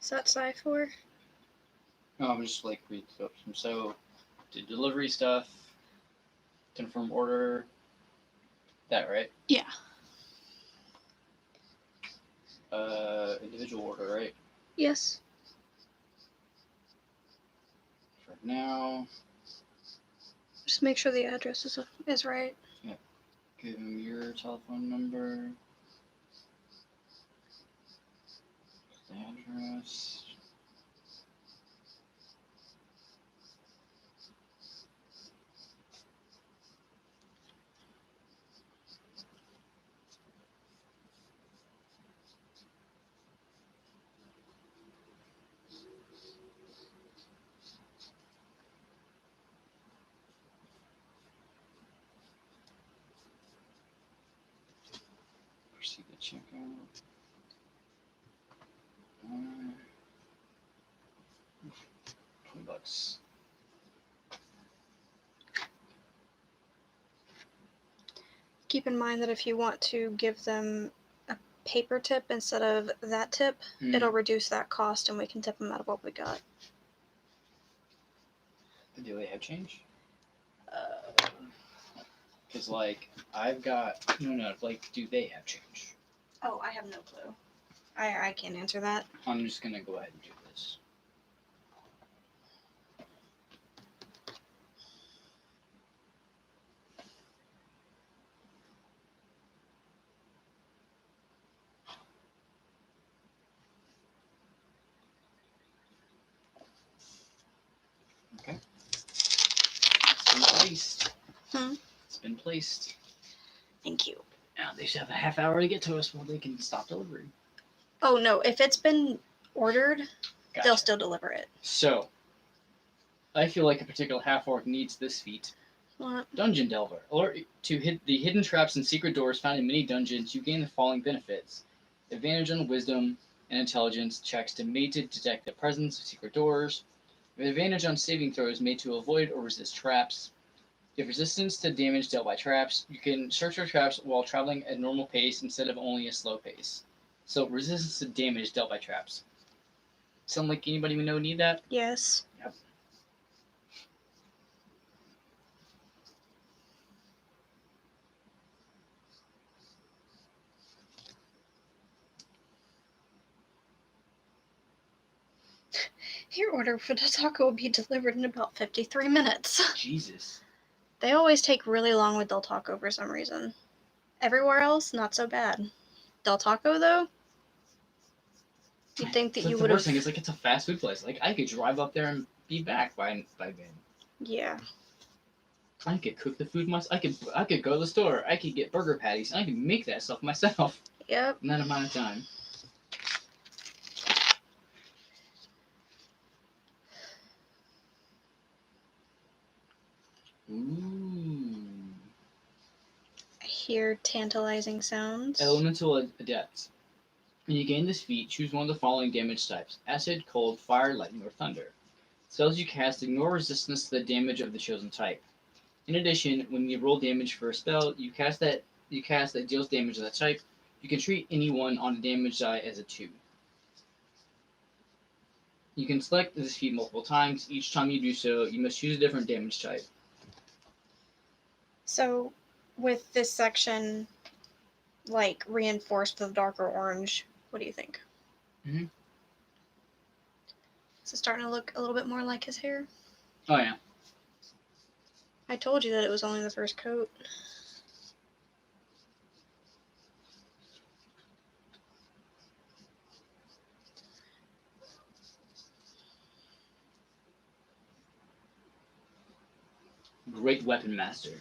Is that Psi-4? Oh, I'm just like read through them. So, do delivery stuff, confirm order. That right? Yeah. Individual order, right? Yes. For now, Just make sure the address is right. give him your telephone number, the address. Proceed to checkout. $20. Keep in mind that if you want to give them a paper tip instead of that tip, it'll reduce that cost and we can tip them out of what we got. Do they have change? Because, like, I've got. No, like, do they have change? Oh, I have no clue. I can't answer that. I'm just gonna go ahead and do this. Okay. It's been placed. It's been placed. Thank you. Now they should have a half hour to get to us before they can stop delivery. Oh no, if it's been ordered, Gotcha. they'll still deliver it. So, I feel like a particular half-orc needs this feat. What? Dungeon Delver. Alert to hit the hidden traps and secret doors found in many dungeons. You gain the following benefits: advantage on wisdom and intelligence checks made to detect the presence of secret doors. With advantage on saving throws made to avoid or resist traps. You have resistance to damage dealt by traps. You can search for traps while traveling at normal pace instead of only a slow pace. So resistance to damage dealt by traps. Sound like anybody we know need that? Yes. Yep. Your order for the taco will be delivered in about 53 minutes. Jesus. They always take really long with Del Taco for some reason. Everywhere else, not so bad. Del Taco, though? You'd think that It's like you the would have... worst thing is, like, it's a fast food place. Like, I could drive up there and be back by then. Yeah. I could cook the food myself. I could go to the store. I could get burger patties. And I could make that stuff myself Yep. in that amount of time. Ooh. I hear tantalizing sounds. Elemental Adept. When you gain this feat, choose one of the following damage types: acid, cold, fire, lightning, or thunder. Spells you cast ignore resistance to the damage of the chosen type. In addition, when you roll damage for a spell you cast that deals damage to that type, you can treat anyone on a damage die as a 2. You can select this feat multiple times. Each time you do so, you must choose a different damage type. So, with this section, like, reinforced with darker orange, what do you think? Mhm. Is it starting to look a little bit more like his hair? Oh yeah. I told you that it was only the first coat. Great Weapon Master.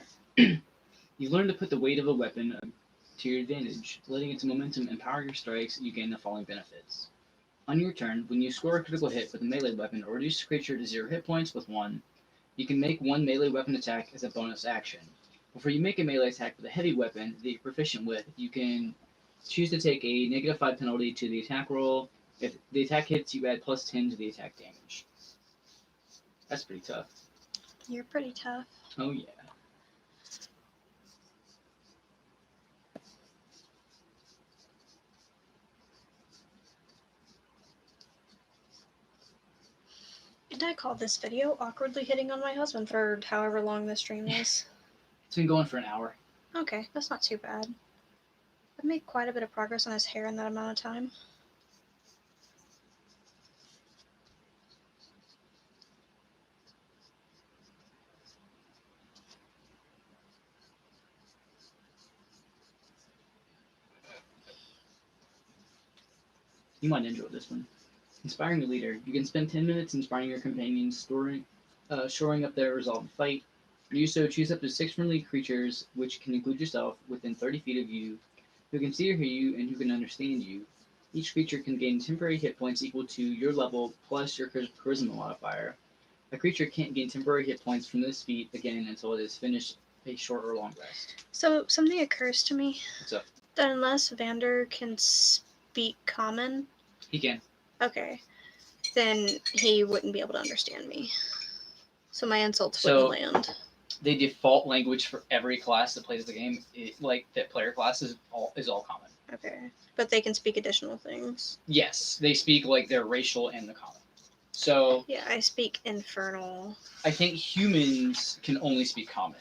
You learn to put the weight of a weapon to your advantage. Letting its momentum empower your strikes, you gain the following benefits. On your turn, when you score a critical hit with a melee weapon or reduce a creature to 0 hit points with 1, you can make one melee weapon attack as a bonus action. Before you make a melee attack with a heavy weapon that you're proficient with, you can choose to take a -5 penalty to the attack roll. If the attack hits, you add +10 to the attack damage. That's pretty tough. You're pretty tough. Oh, yeah. And I called this video awkwardly hitting on my husband for however long this stream is. It's been going for an hour. Okay, that's not too bad. I've made quite a bit of progress on his hair in that amount of time. You might enjoy this one. Inspiring a leader. You can spend 10 minutes inspiring your companions, shoring up their resolve to fight. To do so, choose up to 6 friendly creatures, which can include yourself, within 30 feet of you, who can see or hear you and who can understand you. Each creature can gain temporary hit points equal to your level plus your charisma modifier. A creature can't gain temporary hit points from this feat again until it has finished a short or long rest. So something occurs to me. What's up? That unless Vander can speak common, He can. okay, then he wouldn't be able to understand me. So my insults So- wouldn't land. The default language for every class that plays the game, that player class, is all common. Okay. But they can speak additional things. Yes, they speak like their racial and the common. So Yeah, I speak infernal. I think humans can only speak common,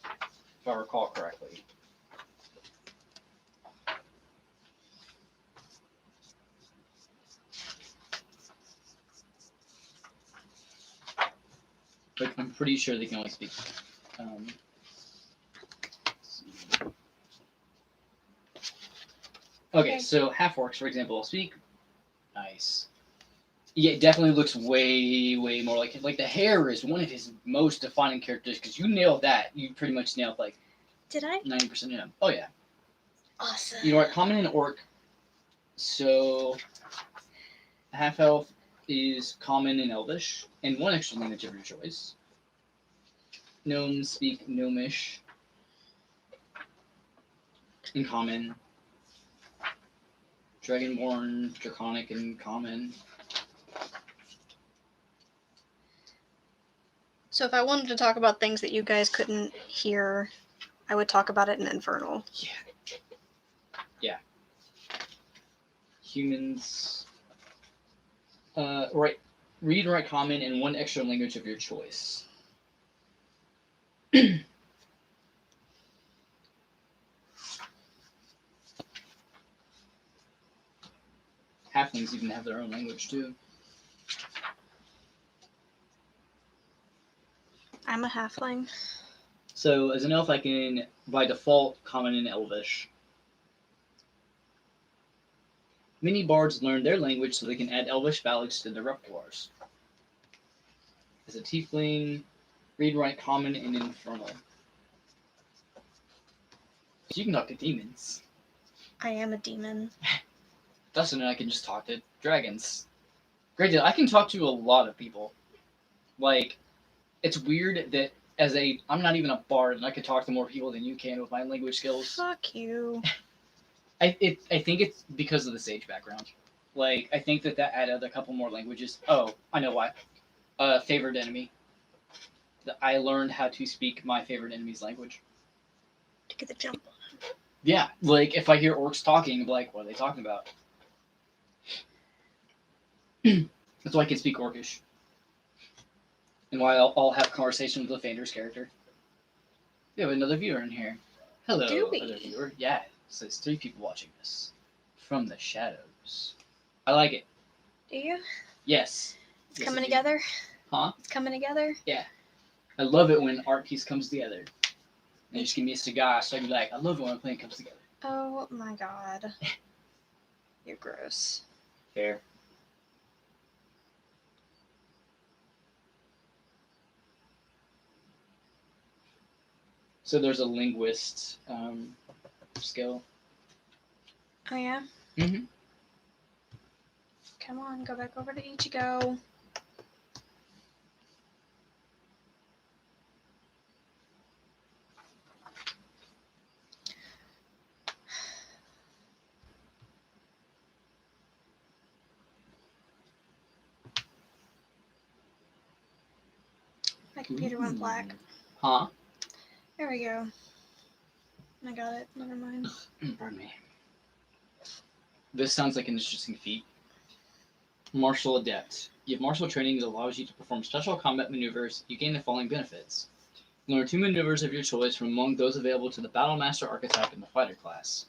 if I recall correctly. Like, I'm pretty sure they can only speak. Okay, so half orcs, for example, speak. Nice. Yeah, it definitely looks way more like him. Like, the hair is one of his most defining characters, because you nailed that. You pretty much nailed like Did I? 90% of him. Oh yeah. Awesome. You know what? Common and orc. So half elf is common and elvish, and one extra language of your choice. Gnomes speak gnomish in common. Dragonborn, draconic, and common. So if I wanted to talk about things that you guys couldn't hear, I would talk about it in infernal. Yeah. Humans. Right. Read and write common and one extra language of your choice. Halflings even have their own language too. I'm a halfling. So as an elf, I can by default common and elvish. Many bards learn their language so they can add elvish ballads to their repertoires. As a tiefling, read, write common and infernal. So you can talk to demons. I am a demon. Dustin and I can just talk to dragons. Great deal. I can talk to a lot of people. Like, it's weird that I'm not even a bard and I can talk to more people than you can with my language skills. Fuck you. I think it's because of the sage background. Like, I think that added a couple more languages. Oh, I know why. Favorite enemy. I learned how to speak my favorite enemy's language. To get the jump on. Yeah, like if I hear orcs talking, I'm like, what are they talking about? That's why I can speak Orcish. And why I'll have conversation with Lathander's character. We have another viewer in here. Hello, Do we? other viewer. Yeah, so there's 3 people watching this. From the shadows. I like it. Do you? Yes. It's Yes, coming I do. together? Huh? It's coming together? I love it when art piece comes together. And just give me a cigar, so I'd be like, I love it when a plane comes together. Oh my god. You're gross. Fair. So there's a linguist skill. Oh yeah? Mm-hmm. Come on, go back over to Ichigo. I computer went black. Huh? There we go. I got it. Never mind. Pardon me. This sounds like an interesting feat. Martial Adept. You have martial training that allows you to perform special combat maneuvers. You gain the following benefits. Learn 2 maneuvers of your choice from among those available to the Battlemaster archetype in the fighter class.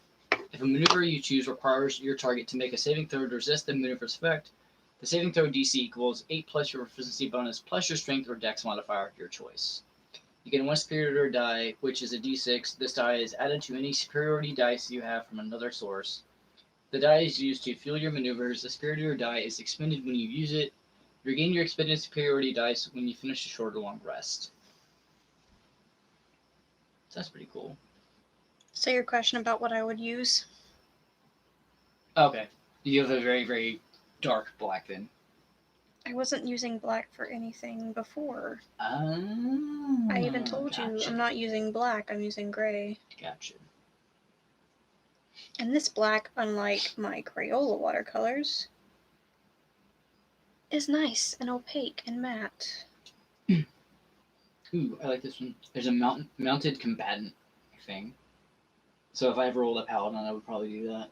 If a maneuver you choose requires your target to make a saving throw to resist the maneuver's effect, the saving throw DC equals 8 plus your proficiency bonus plus your strength or dex modifier of your choice. You get 1 superiority die, which is a d6. This die is added to any superiority dice you have from another source. The die is used to fuel your maneuvers. The superiority die is expended when you use it. You regain your expended superiority dice when you finish a short or long rest. So that's pretty cool. So your question about what I would use? Okay. You have a very, very dark black then. I wasn't using black for anything before. Oh, I even told you I'm not using black, I'm using gray. Gotcha. And this black, unlike my Crayola watercolors, is nice and opaque and matte. Ooh, I like this one. There's a mounted combatant thing. So if I ever rolled a paladin, I would probably do that.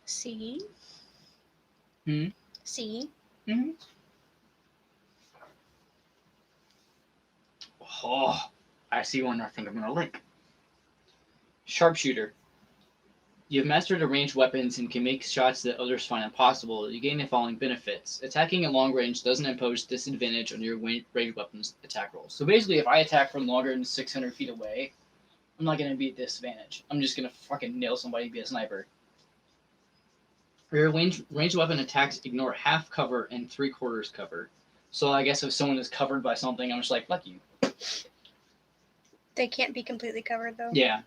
See? Hmm? See? Mm-hmm. Oh, I see one I think I'm going to like. Sharpshooter. You have mastered a ranged weapons and can make shots that others find impossible. You gain the following benefits. Attacking at long range doesn't impose disadvantage on your ranged weapons attack rolls. So basically, if I attack from longer than 600 feet away, I'm not going to be at disadvantage. I'm just going to fucking nail somebody and be a sniper. Your ranged weapon attacks ignore half cover and 3/4 cover. So I guess if someone is covered by something, I'm just like, fuck you. They can't be completely covered though. Yeah.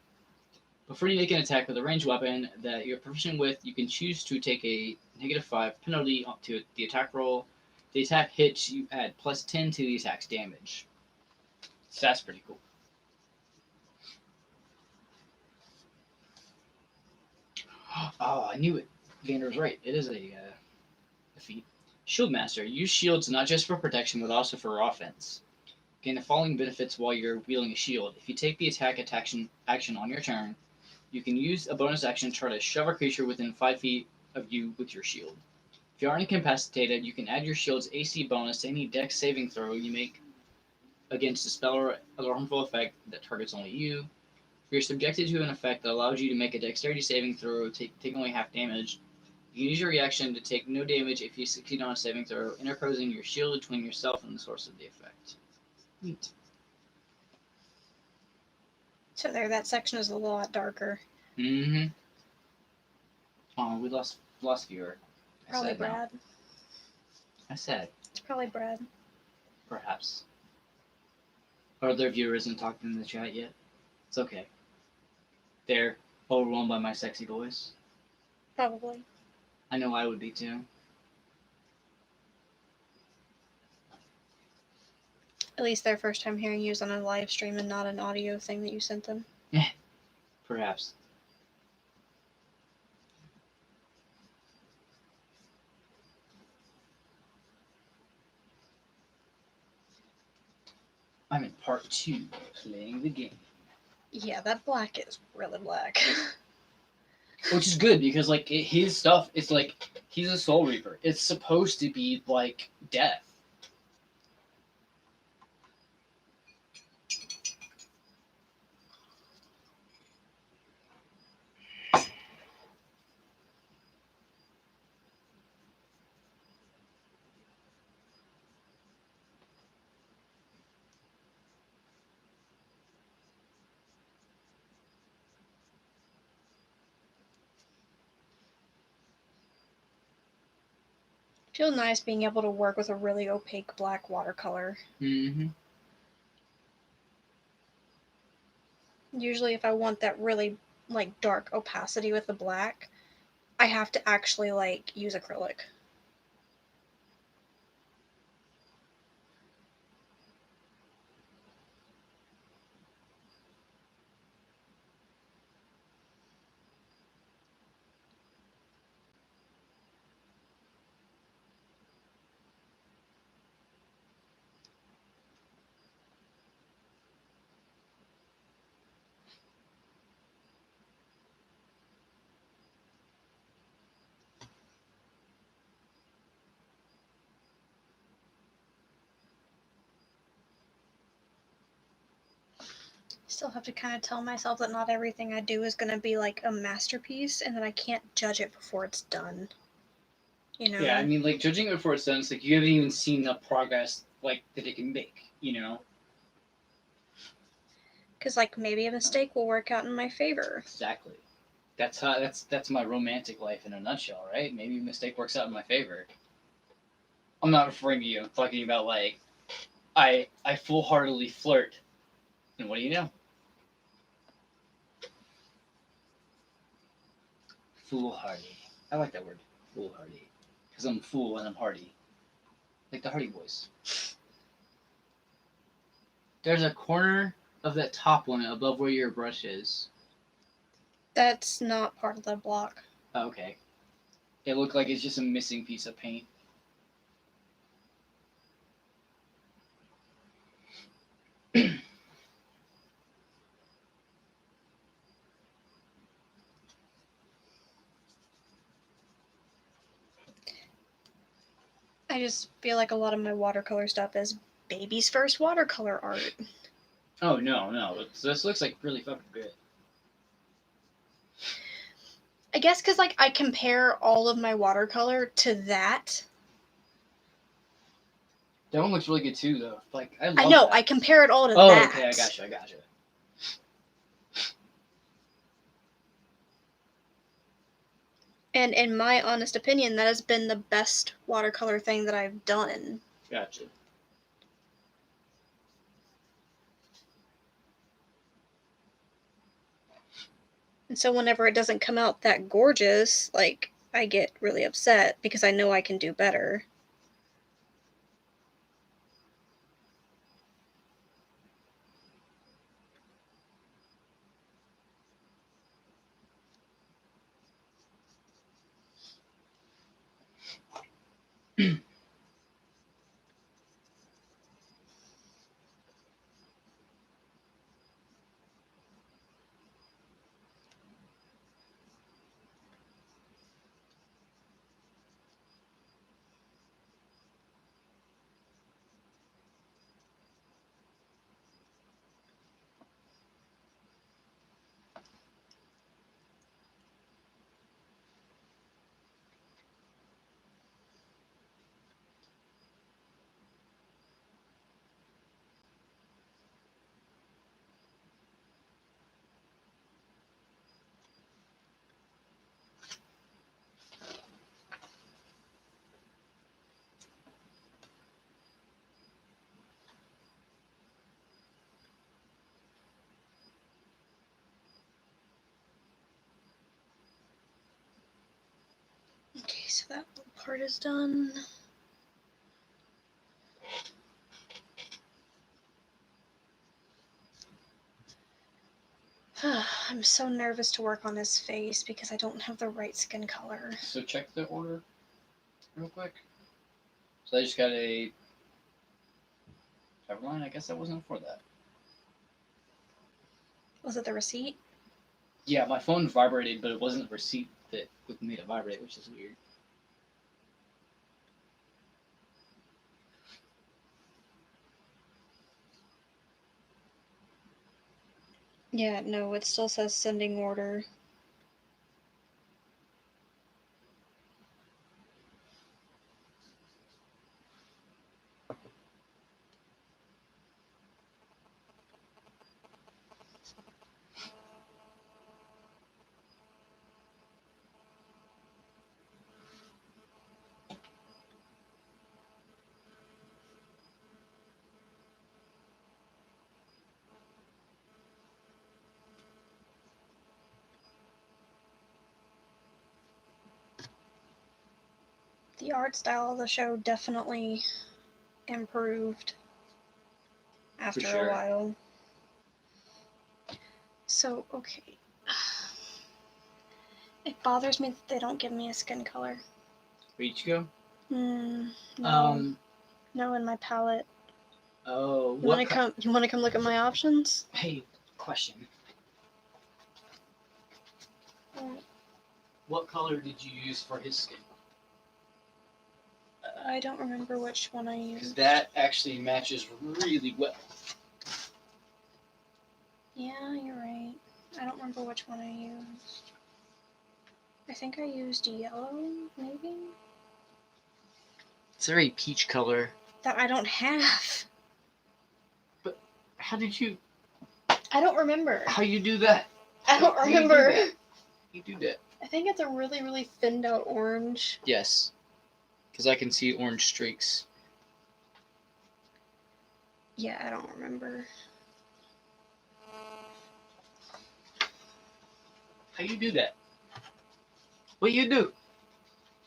Before you make an attack with a ranged weapon that you're proficient with, you can choose to take a -5 penalty to the attack roll. If the attack hits, you add +10 to the attack's damage. So that's pretty cool. Oh, I knew it. Vander was right. It is a feat. Shieldmaster. Use shields not just for protection, but also for offense. Gain the following benefits while you're wielding a shield. If you take the attack action on your turn, you can use a bonus action to try to shove a creature within 5 feet of you with your shield. If you are incapacitated, you can add your shield's AC bonus to any dex saving throw you make against a spell or other harmful effect that targets only you. If you're subjected to an effect that allows you to make a dexterity saving throw, take only half damage, you can use your reaction to take no damage if you succeed on a saving throw, interposing your shield between yourself and the source of the effect. Neat. So there, that section is a lot darker. Mm-hmm. Oh, we lost viewer. Probably Brad. I said. It's probably Brad. Perhaps. Our other viewer isn't talking in the chat yet. It's okay. They're overwhelmed by my sexy voice. Probably. I know I would be too. At least their first time hearing you is on a live stream and not an audio thing that you sent them. Perhaps. I'm in part 2, playing the game. Yeah, that black is really black. Which is good because like his stuff, it's like he's a Soul Reaper. It's supposed to be like death. Feels nice being able to work with a really opaque black watercolor. Mm-hmm. Usually if I want that really like dark opacity with the black, I have to actually like use acrylic. Still have to kind of tell myself that not everything I do is going to be like a masterpiece and that I can't judge it before it's done. You know? Yeah, I mean, like, judging it before it's done, it's like you haven't even seen the progress, like, that it can make, you know? Because, like, maybe a mistake will work out in my favor. Exactly. That's my romantic life in a nutshell, right? Maybe a mistake works out in my favor. I'm not referring to you. I'm talking about, like, I full-heartedly flirt, and what do you know? Foolhardy. I like that word, foolhardy, because I'm a fool and I'm hardy, like the Hardy Boys. There's a corner of that top one above where your brush is. That's not part of the block. Oh, okay. It looked like it's just a missing piece of paint. I just feel like a lot of my watercolor stuff is baby's first watercolor art. Oh, no. This looks like really fucking good. I guess because, like, I compare all of my watercolor to that. That one looks really good too, though. Like, I love I know, that. I compare it all to Oh, that. okay, I gotcha. And in my honest opinion, that has been the best watercolor thing that I've done. Gotcha. And so whenever it doesn't come out that gorgeous, like, I get really upset because I know I can do better. Okay, so that part is done. I'm so nervous to work on his face because I don't have the right skin color. So check the order real quick. So I just got a cover line. I guess I wasn't for that. Was it the receipt? Yeah, my phone vibrated, but it wasn't the receipt that made it vibrate, which is weird. Yeah, no, it still says sending order. The art style of the show definitely improved after sure. a while. So, okay. It bothers me that they don't give me a skin color. For Ichigo? No. No, in my palette. Oh, You want to come look at my options? Hey, question. What? What color did you use for his skin? I don't remember which one I Because used. that actually matches really well. Yeah, you're right. I don't remember which one I used. I think I used yellow, maybe? It's a very peach color. That I don't have. But how did you... I don't remember. How you do that? I don't remember. You do that. I think it's a really, really thinned out orange. Yes. Because I can see orange streaks. Yeah, I don't remember. How you do that? What you do?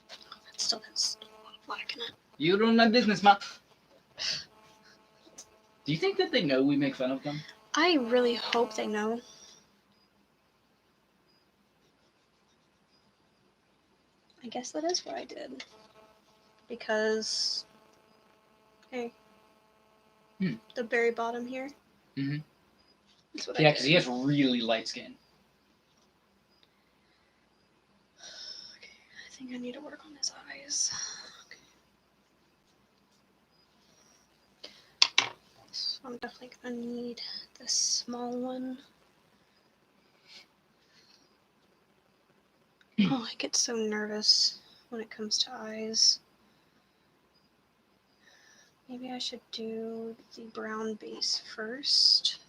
That still has a lot of black in it. You ruin my business, ma. Do you think that they know we make fun of them? I really hope they know. I guess that is what I did. Because, hey, the very bottom here. Mm-hmm. That's what Yeah, I because did. he has really light skin. Okay, I think I need to work on his eyes. Okay. So I'm definitely gonna need this small one. Oh, I get so nervous when it comes to eyes. Maybe I should do the brown base first.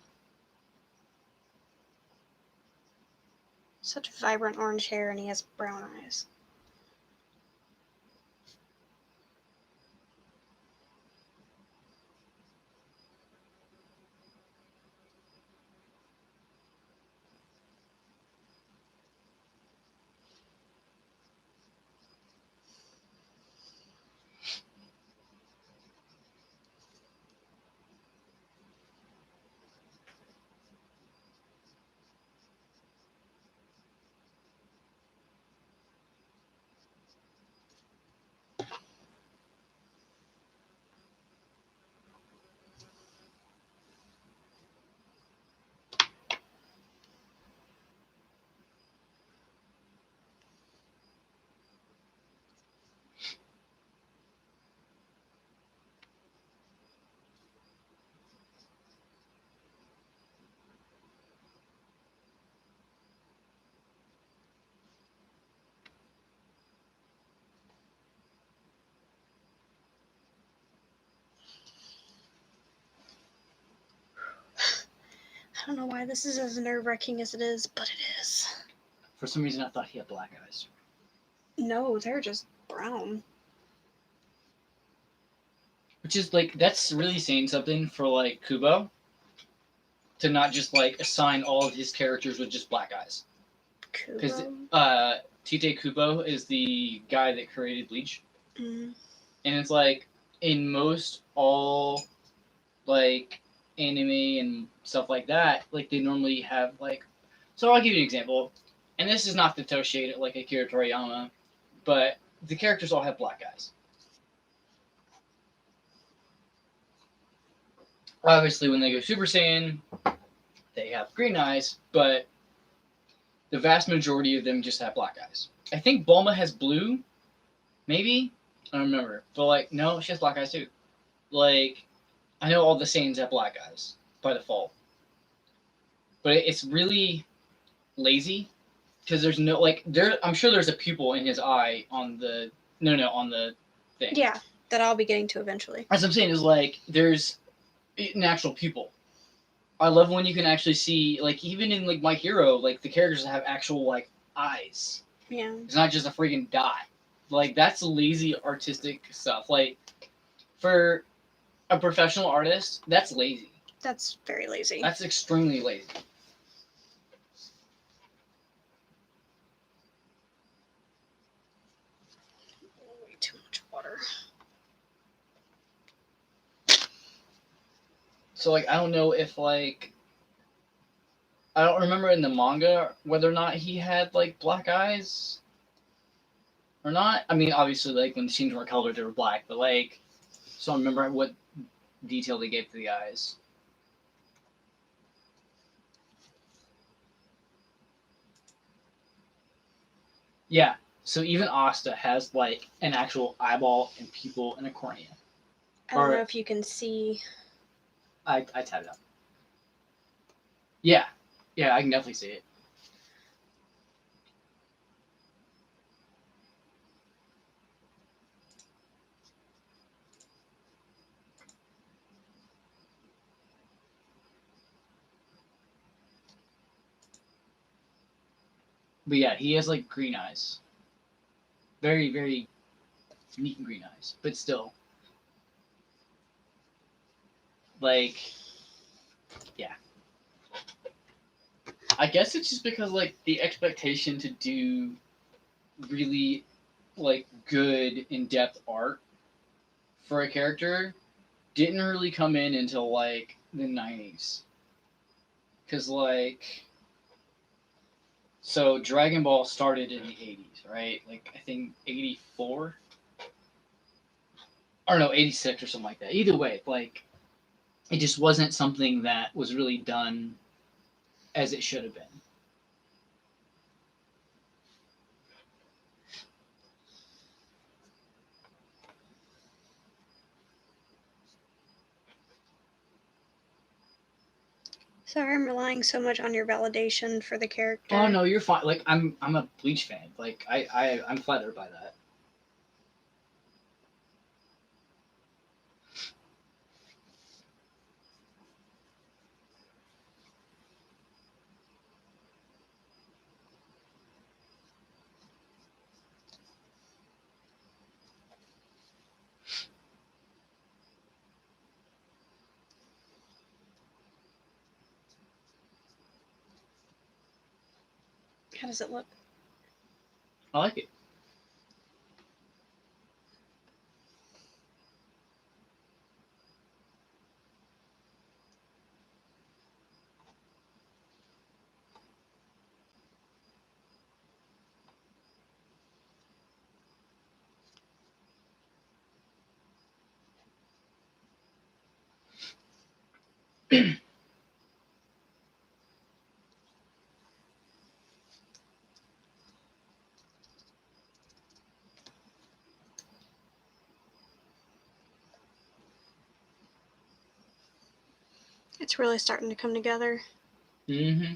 Such vibrant orange hair, and he has brown eyes. I don't know why this is as nerve-wracking as it is, but it is. For some reason, I thought he had black eyes. No, they're just brown. Which is, like, that's really saying something for, like, Kubo. To not just, like, assign all of his characters with just black eyes. Because, Tite Kubo is the guy that created Bleach. Mm. And it's, like, in most all, like, anime and stuff like that, like, they normally have, like... So I'll give you an example. And this is not to throw shade at, like, Akira Toriyama, but the characters all have black eyes. Obviously, when they go Super Saiyan, they have green eyes, but the vast majority of them just have black eyes. I think Bulma has blue, maybe? I don't remember. But, like, no, she has black eyes too. Like, I know all the Saiyans have black eyes by default. But it's really lazy because there's no, like, I'm sure there's a pupil in his eye on the, on the thing. Yeah, that I'll be getting to eventually. As I'm saying is, like, there's an actual pupil. I love when you can actually see, like, even in, like, My Hero, like, the characters have actual, like, eyes. Yeah. It's not just a freaking dot. Like, that's lazy artistic stuff. Like, for a professional artist, that's lazy. That's very lazy. That's extremely lazy. Way too much So like I don't know if like I don't remember in the manga whether or not he had like black eyes or not. I mean, obviously, like when the scenes were colored, they were black, but like, so I don't remember what detail they gave to the eyes. Yeah. So even Asta has like an actual eyeball and pupil and a cornea. I don't know if you can see. I tabbed it up. Yeah. Yeah, I can definitely see it. But yeah, he has like green eyes. Very, very unique green eyes. But still. Like, yeah. I guess it's just because like the expectation to do really like good in-depth art for a character didn't really come in until like the 90s. Cuz like so Dragon Ball started in the 80s, right? Like I think 84 or no, 86 or something like that. Either way, like it just wasn't something that was really done as it should have been. Sorry, I'm relying so much on your validation for the character. Oh no, you're fine. Like I'm a Bleach fan. Like I'm flattered by that. How does it look? I like it. It's really starting to come together. Mm-hmm.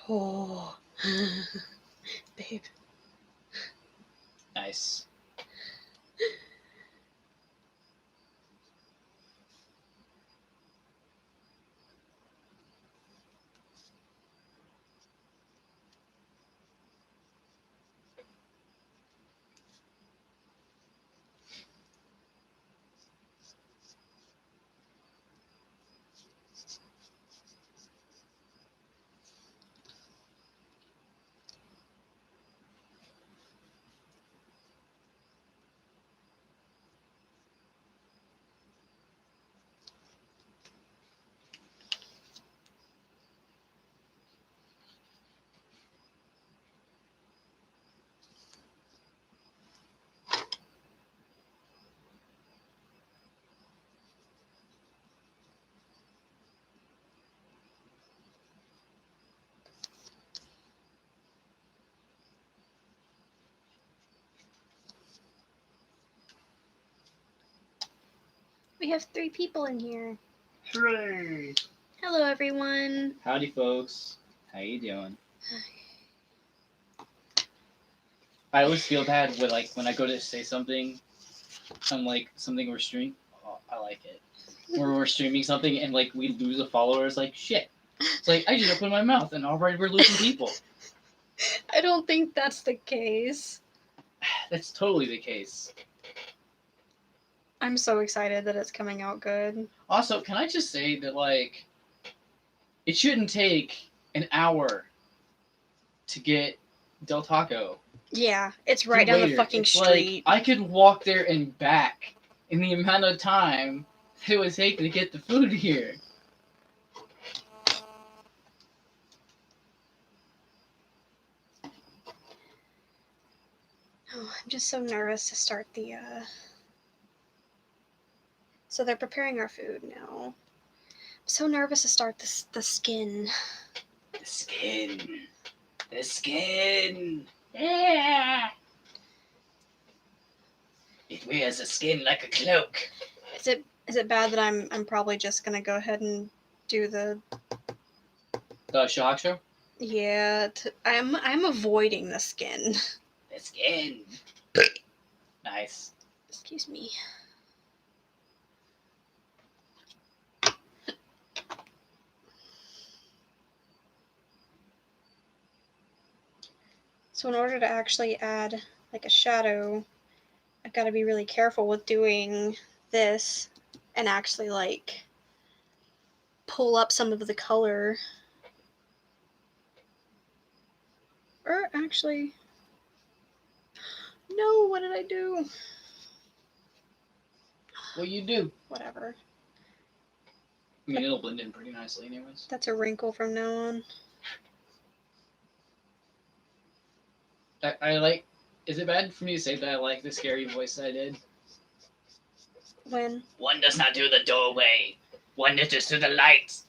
Oh, babe. Nice. We have 3 people in here. Hooray! Hello, everyone. Howdy, folks. How you doing? I always feel bad when I go to say something, on something we're streaming. Oh, I like it. Where we're streaming something and we lose a follower. It's like shit. It's like I just opened my mouth and already we're losing people. I don't think that's the case. That's totally the case. I'm so excited that it's coming out good. Also, can I just say that it shouldn't take an hour to get Del Taco. Yeah, it's right down the fucking street. I could walk there and back in the amount of time it would take to get the food here. Oh, I'm just so nervous to start the, So they're preparing our food now. I'm so nervous to start the skin. The skin. The skin. Yeah. It wears the skin like a cloak. Is it bad that I'm probably just gonna go ahead and do the Shock show? Yeah, I'm avoiding the skin. The skin. Nice. Excuse me. So in order to actually add a shadow, I've got to be really careful with doing this and actually pull up some of the color. Or actually, no, what did I do? What you do? Whatever. I mean, it'll blend in pretty nicely anyways. That's a wrinkle from now on. Is it bad for me to say that I like the scary voice I did? When? One does not do the doorway. One enters through the lights.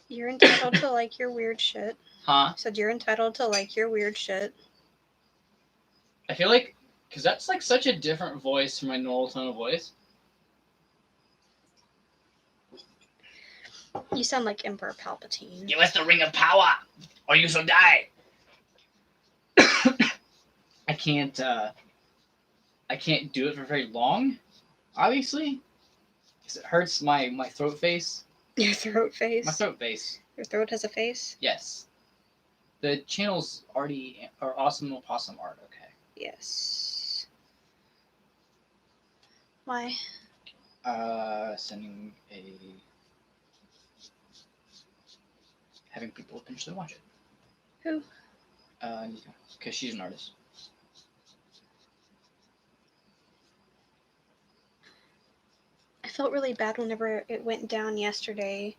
You're entitled to like your weird shit. Huh? I said you're entitled to like your weird shit. I feel like, because that's such a different voice from my normal tone of voice. You sound like Emperor Palpatine. Give us the ring of power, or you shall die. I can't do it for very long, obviously, because it hurts my throat face. Your throat face? My throat face. Your throat has a face? Yes. The channels already are awesome opossum art, okay? Yes. Why? Having people potentially watch it. Who? Nika, because she's an artist. I felt really bad whenever it went down yesterday.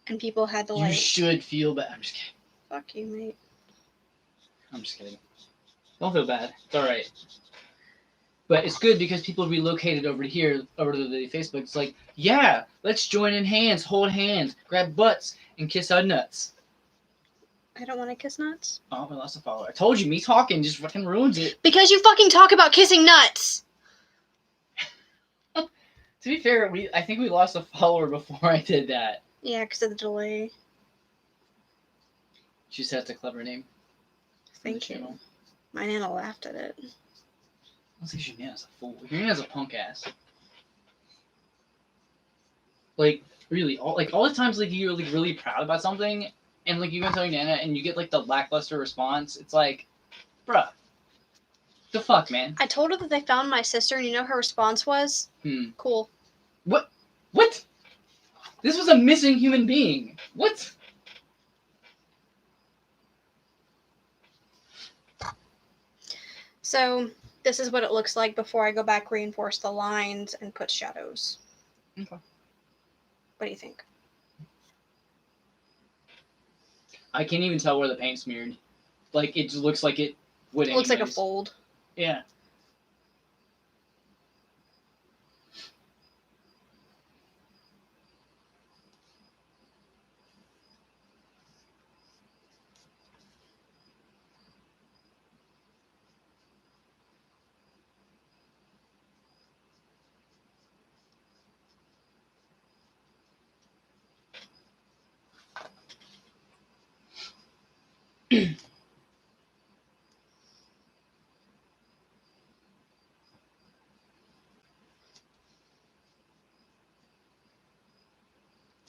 And people had to You should feel bad. I'm just kidding. Fuck you, mate. I'm just kidding. Don't feel bad. It's alright. But it's good because people relocated over to here, over to the Facebook. It's like, yeah, let's join in hands, hold hands, grab butts, and kiss our nuts. I don't want to kiss nuts. Oh, we lost a follower. I told you, me talking just fucking ruins it. Because you fucking talk about kissing nuts! To be fair, I think we lost a follower before I did that. Yeah, because of the delay. She said it's a clever name. Thank you. My Nana laughed at it. I don't think your Nana's a fool. Your Nana's a punk ass. Really, all the times you're really proud about something, and you go tell your Nana and you get the lackluster response. It's like, bruh, the fuck, man. I told her that they found my sister, and you know her response was? Cool. What? What? This was a missing human being. What? So, this is what it looks like before I go back, reinforce the lines, and put shadows. Okay. What do you think? I can't even tell where the paint smeared. It just looks like it would. It looks like a fold. Yeah.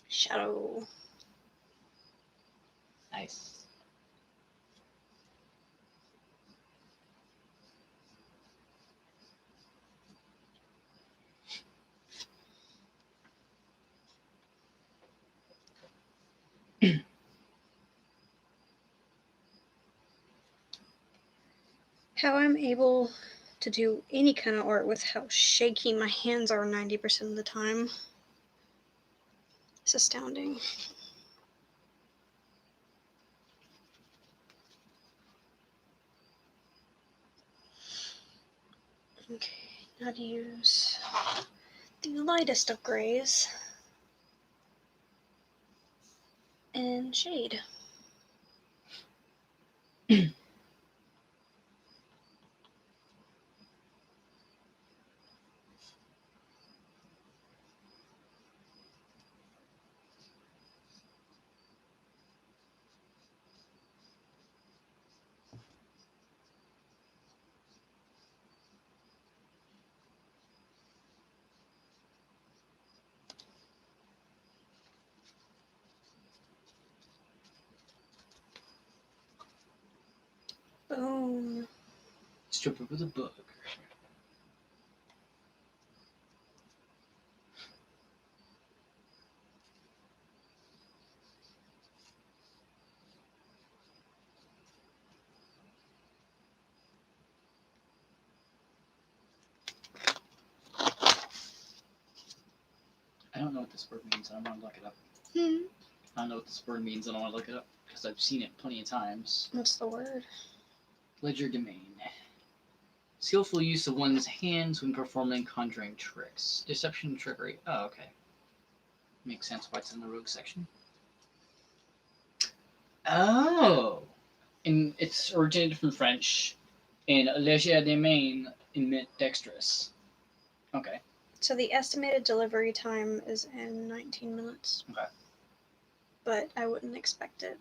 Shadow. Nice. How I'm able to do any kind of art with how shaky my hands are 90% of the time. It's astounding. Okay, now to use the lightest of grays and shade. Boom. Strip it with a book. I don't know what this word means, and I want to look it up. I don't know what this word means, and I want to look it up because I've seen it plenty of times. What's the word? Legerdemain. Skillful use of one's hands when performing conjuring tricks. Deception and trickery. Oh, okay. Makes sense why it's in the rogue section. Oh! And it's originated from French, and legerdemain meant dexterous. Okay. So the estimated delivery time is in 19 minutes. Okay. But I wouldn't expect it.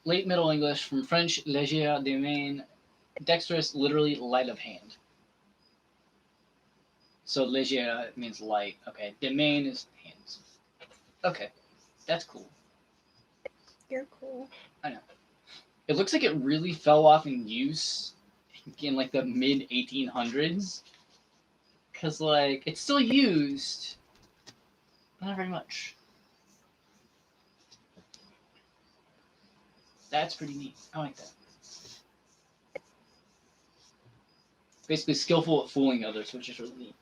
Late Middle English from French, legerdemain, dexterous, literally light of hand. So leger means light. Okay. Demain is hands. Okay. That's cool. You're cool. I know. It looks like it really fell off in use in like the mid 1800s. Because, like, it's still used, but not very much. That's pretty neat. I like that. Basically, skillful at fooling others, which is really neat.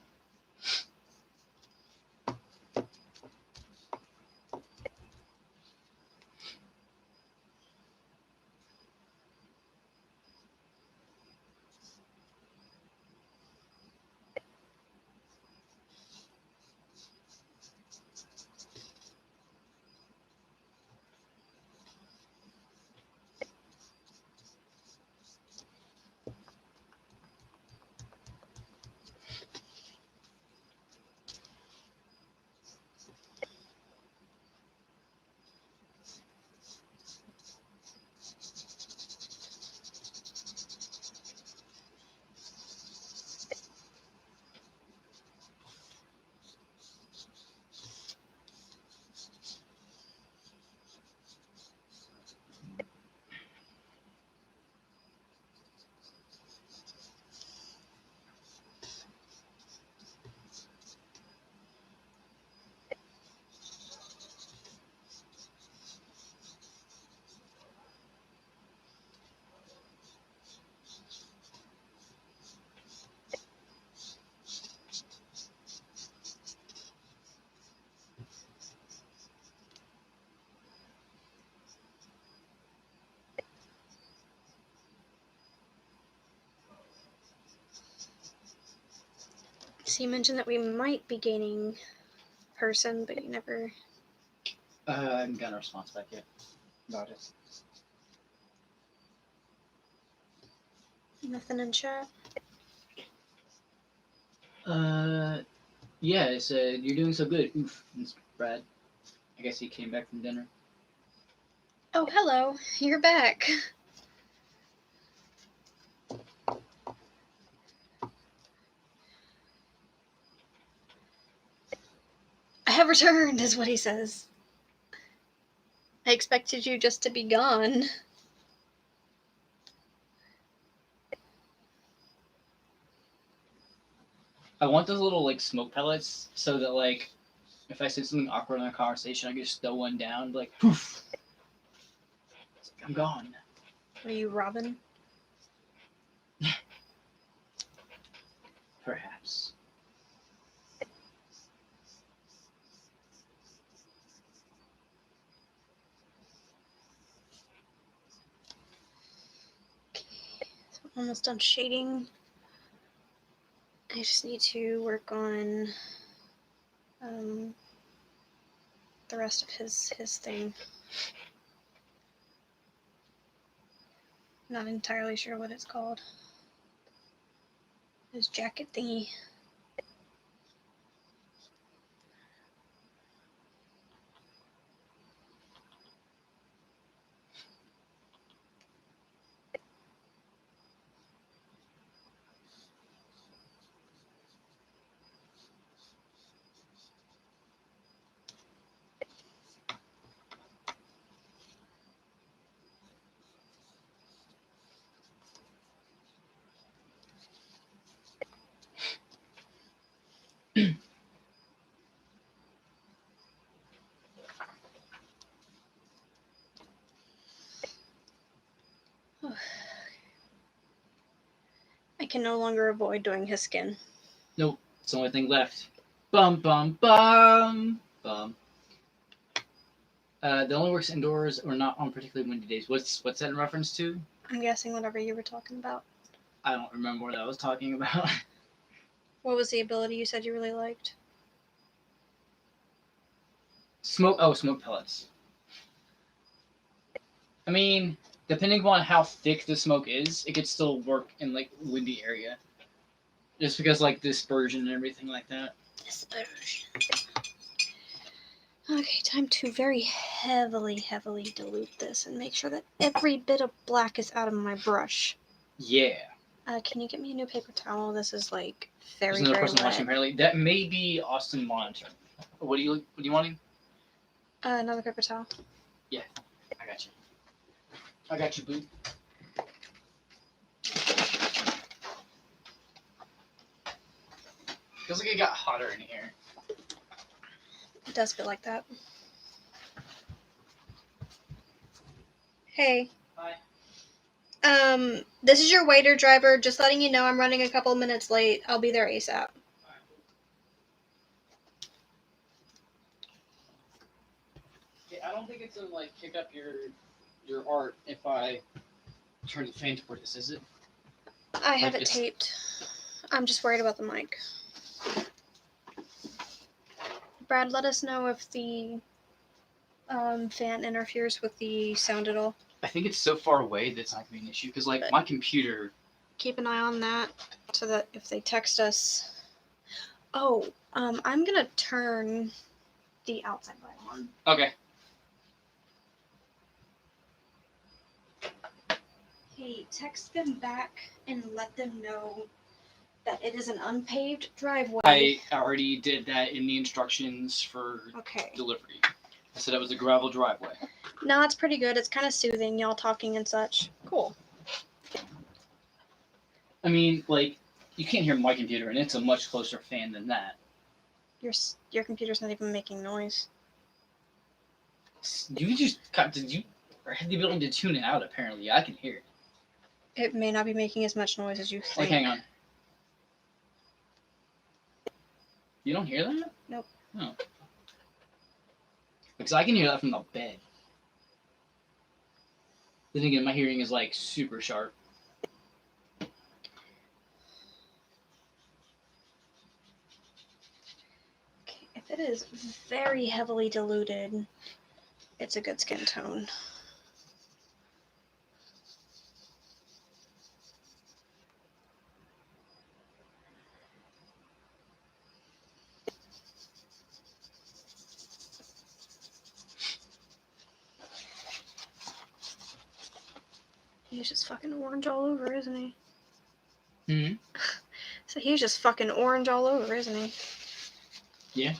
So you mentioned that we might be gaining person, but you never... I haven't gotten a response back yet about it. Nothing in chat? Yeah, it said, you're doing so good. Oof, it's Brad. I guess he came back from dinner. Oh, hello. You're back. have returned, is what he says. I expected you just to be gone. I want those little like smoke pellets so that like if I say something awkward in a conversation, I can just throw one down, like poof. I'm gone. Are you Robin? Perhaps. Okay, so I'm almost done shading. I just need to work on the rest of his thing. Not entirely sure what it's called. His jacket thingy. I can no longer avoid doing his skin. Nope. It's the only thing left. Bum bum bum bum. The only works indoors or not on particularly windy days. What's that in reference to? I'm guessing whatever you were talking about. I don't remember what I was talking about. What was the ability you said you really liked? Smoke. Oh, smoke pellets. I mean, depending upon how thick the smoke is, it could still work in like windy area. Just because like dispersion and everything like that. Dispersion. Okay, time to very heavily dilute this and make sure that every bit of black is out of my brush. Yeah. Can you get me a new paper towel? This is like There's very, another very person wet. watching apparently. That may be Austin Monitor. What do you wanting? Another paper towel. Yeah, I got you. I got you, boo. Feels like it got hotter in here. It does feel like that. Hey. Hi. This is your waiter driver. Just letting you know I'm running a couple minutes late. I'll be there ASAP. Okay, I don't think it's gonna like kick up your art if I turn the fan toward this, is it? I have it taped. I'm just worried about the mic. Brad, let us know if the fan interferes with the sound at all. I think it's so far away that it's not gonna be an issue because like my computer. Keep an eye on that so that if they text us. Oh, I'm gonna turn the outside light on. Okay. Hey, text them back and let them know that it is an unpaved driveway. I already did that in the instructions for delivery. I said it was a gravel driveway. No, it's pretty good. It's kind of soothing, y'all talking and such. Cool. I mean, like, you can't hear my computer, and it's a much closer fan than that. Your computer's not even making noise. You just had the ability to tune it out, apparently. I can hear it. It may not be making as much noise as you think. Like, hang on. You don't hear that? Nope. No. Because I can hear that from the bed. Then again, my hearing is, like, super sharp. Okay, if it is very heavily diluted, it's a good skin tone. He's just fucking orange all over, isn't he? Mm-hmm. So he's just fucking orange all over, isn't he? Yeah.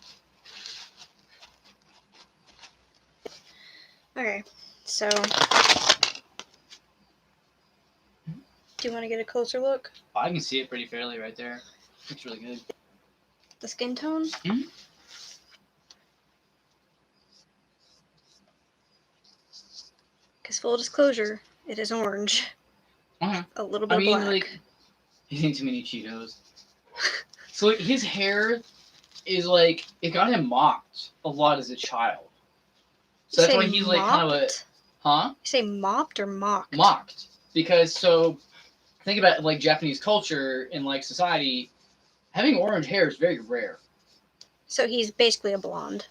Okay, so do you want to get a closer look? I can see it pretty fairly right there. Looks really good. The skin tone? Mhm. Because full disclosure, it is orange. Uh-huh. A little bit I mean, black. like, eating too many Cheetos. So like, his hair is like, it got him mocked a lot as a child. So You that's say why he's like kind of a, mopped? huh? You say mopped or mocked? Mocked. Because so, think about like Japanese culture and like society, having orange hair is very rare. So he's basically a blonde.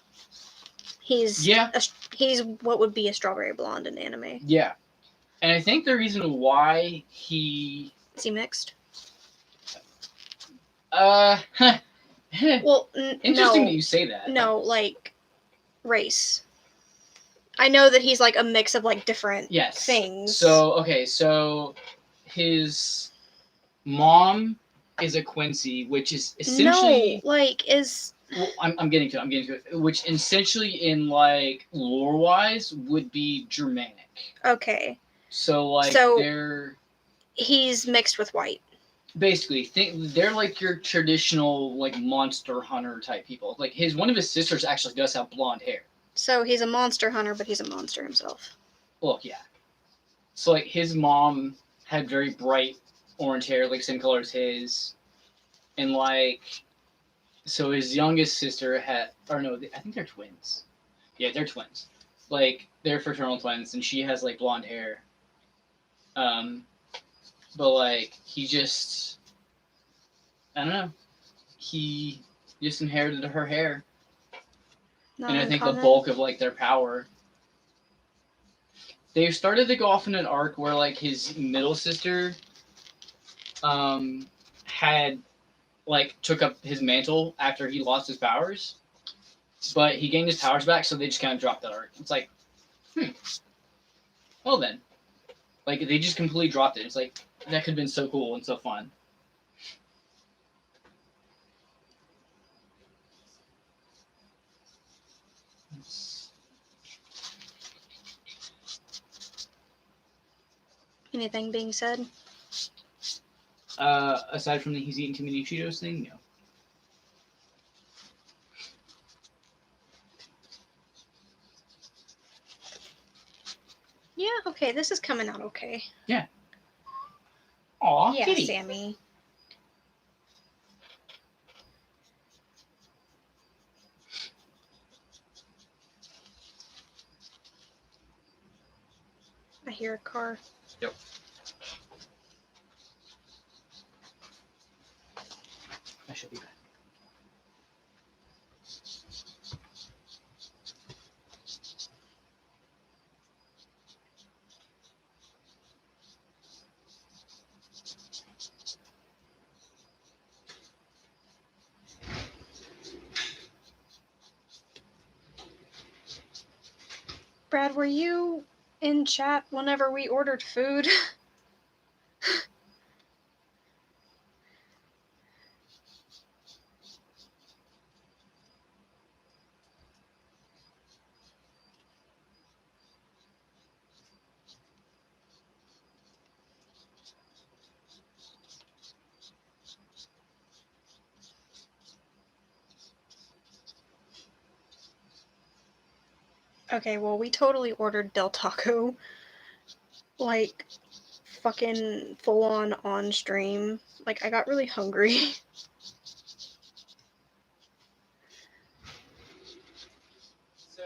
He's Yeah. he's what would be a strawberry blonde in anime. Yeah. And I think the reason why he Is he mixed? Well, interesting no, that you say that. No, like race. I know that he's like a mix of like different things. So okay, so his mom is a Quincy, which is essentially no, like is well, I'm getting to it. Which essentially in like lore wise would be Germanic. okay. So like So- they're He's mixed with white. basically they're like your traditional like monster hunter type people. Like one of his sisters actually does have blonde hair. So he's a monster hunter, but he's a monster himself. Well, yeah. So like his mom had very bright orange hair, like same color as his, and like so his youngest sister had, or no, I think they're twins. Yeah, they're twins. Like they're fraternal twins, and she has like blonde hair. But like he just, I don't know, he just inherited her hair, Not and I think the uncommon. bulk of like their power. They started to go off in an arc where like his middle sister, had like took up his mantle after he lost his powers, but he gained his powers back, so they just kind of dropped that arc. It's like, well then, like they just completely dropped it. It's like that could have been so cool and so fun. Anything being said? Aside from the he's eating too many Cheetos thing, no. Yeah, okay, this is coming out okay. Yeah. Aw, yeah, kitty. Sammy. I hear a car. Yep. I should be back. Brad, were you in chat whenever we ordered food? Okay, well, we totally ordered Del Taco. Like, fucking full on stream. Like, I got really hungry. So,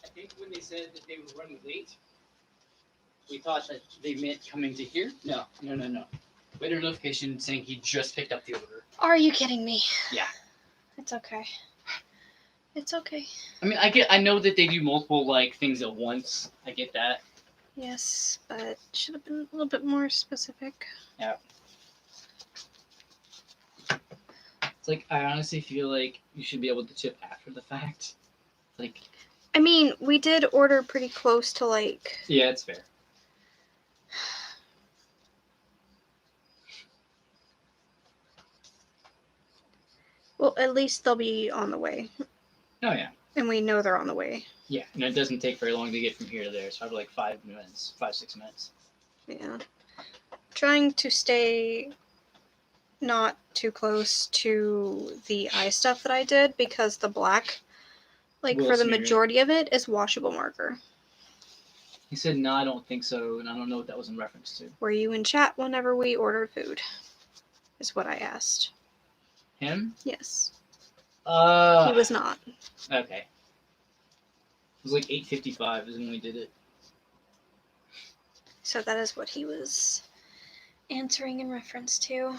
I think when they said that they were running late, we thought that they meant coming to here. No. Waiter notification saying he just picked up the order. Are you kidding me? Yeah. It's okay. It's okay. I mean, I know that they do multiple like things at once. I get that. Yes, but should have been a little bit more specific. Yeah. It's like I honestly feel like you should be able to tip after the fact. Like. I mean, we did order pretty close to like. Yeah, it's fair. Well, at least they'll be on the way. Oh yeah. And we know they're on the way. Yeah, and it doesn't take very long to get from here to there. So probably like 5 minutes, 6 minutes. Yeah. Trying to stay not too close to the eye stuff that I did because the black, like Will for the smear it. majority of it, is washable marker. He said, no, I don't think so, and I don't know what that was in reference to. Were you in chat whenever we ordered food? Is what I asked. Him? Yes. He He was not. Okay. It was like 8:55 is when we did it. So that is what he was answering in reference to.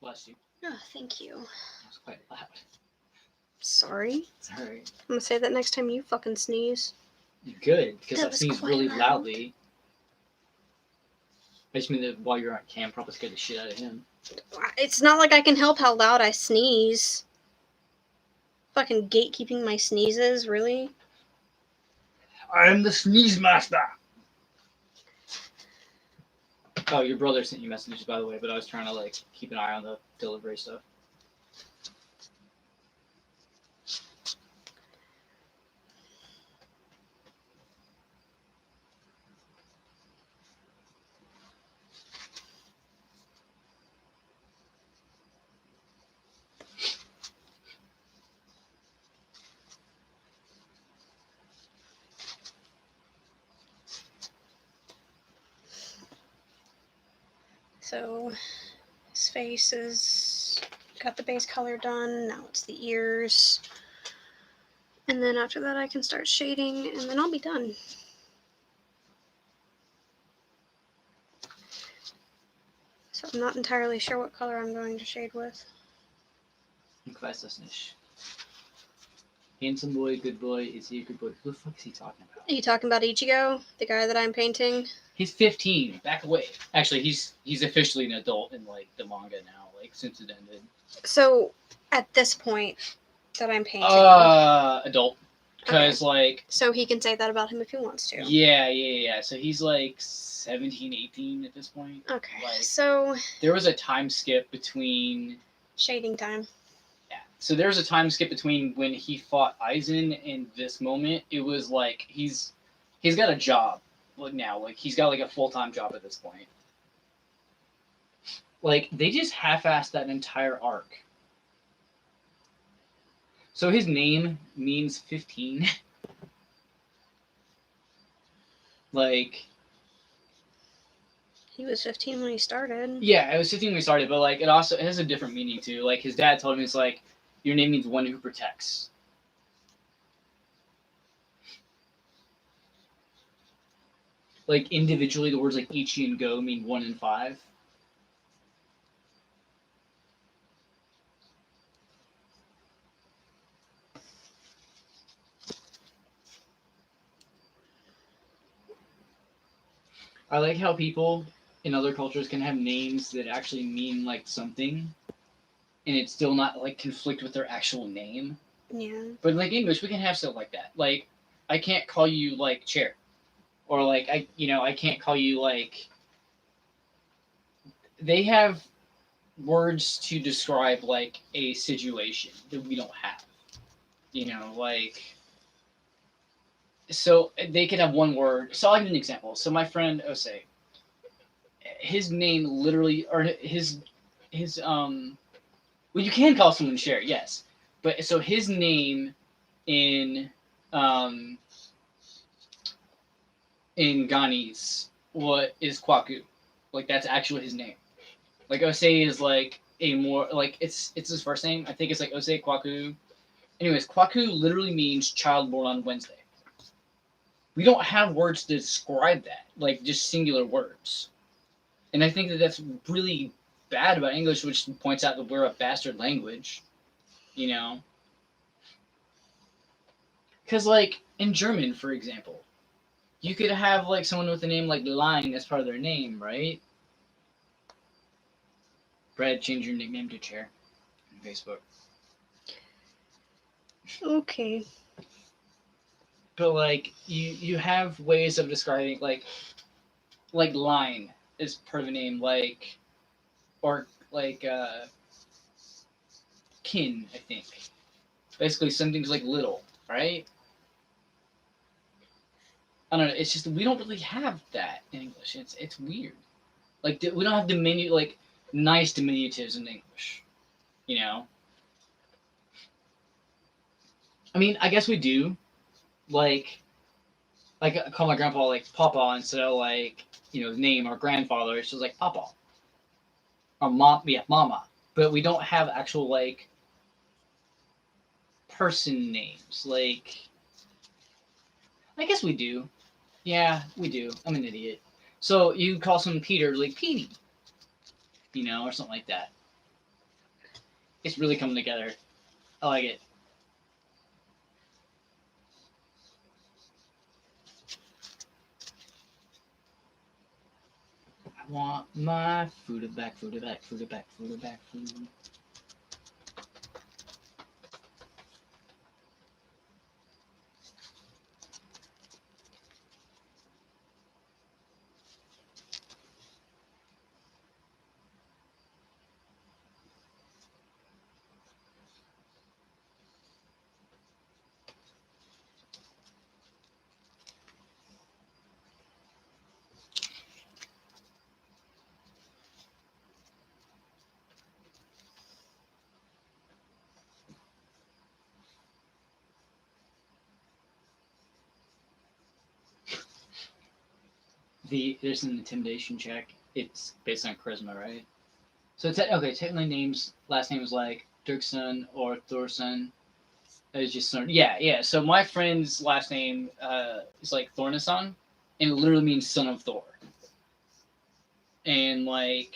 Bless you. Oh, thank you. That was quite loud. Sorry. Sorry. I'm gonna say that next time you fucking sneeze. Good, because That I was sneezed quite really loud. loudly. I just mean that while you're on cam, probably scared the shit out of him. It's not like I can help how loud I sneeze. Fucking gatekeeping my sneezes, really? I'm the sneeze master! Oh, your brother sent you messages, by the way, but I was trying to, like, keep an eye on the delivery stuff. So, his face is... got the base color done, now it's the ears. And then after that I can start shading, and then I'll be done. So I'm not entirely sure what color I'm going to shade with. Ich weiß das nicht. Handsome boy, good boy, is he a good boy? Who the fuck is he talking about? Are you talking about Ichigo, the guy that I'm painting? He's 15. Back away. Actually, he's officially an adult in, like, the manga now, like, since it ended. So, at this point that I'm painting... Adult. Because, like... So he can say that about him if he wants to. Yeah. So he's, like, 17, 18 at this point. Okay, Like, so... there was a time skip between... Shading time. Yeah. So there's a time skip between when he fought Aizen and this moment. It was, like, he's got a job now. Like, he's got, like, a full-time job at this point. Like, they just half-assed that entire arc. So his name means 15. Like... He was 15 when he started. Yeah, it was 15 when we started, but, like, it has a different meaning, too. Like, his dad told him, it's like, your name means one who protects. Like, individually, the words like Ichi and Go mean 1 and 5. I like how people in other cultures can have names that actually mean, like, something, and it's still not, like, conflict with their actual name. Yeah. But, like, English, we can have stuff like that. Like, I can't call you, like, chair. Or, like, I can't call you, like... They have words to describe, like, a situation that we don't have. You know, like... So, they could have one word. So, I'll give you an example. So, my friend, Osei, his name literally... Or his well, you can call someone Cher, yes. But, so, his name in Ghanese is Kwaku. Like, that's actually his name. Like, Osei is, like, a more... Like, it's his first name. I think it's, like, Osei Kwaku. Anyways, Kwaku literally means child born on Wednesday. We don't have words to describe that. Like, just singular words. And I think that that's really bad about English, which points out that we're a bastard language. You know, because like in German, for example, you could have like someone with a name like Line as part of their name, right? Brad, change your nickname to Chair on Facebook. Okay. But like you have ways of describing like Line is part of a name, like or like kin, I think. Basically, something's like little, right? I don't know. It's just we don't really have that in English. It's weird. Like we don't have nice diminutives in English. You know. I mean, I guess we do. Like I call my grandpa like Papa instead of like name or grandfather. It's just like Papa or mom. Yeah, Mama. But we don't have actual like person names. Like I guess we do. Yeah, we do. I'm an idiot. So you call someone Peter like Petey, or something like that. It's really coming together. I like it. I want my food back, food back, food back, food back, food. There's an intimidation check. It's based on charisma, right? So technically names last name is like Dirkson or Thorson. It's just yeah. So my friend's last name is like Thornason, and it literally means son of Thor. And like,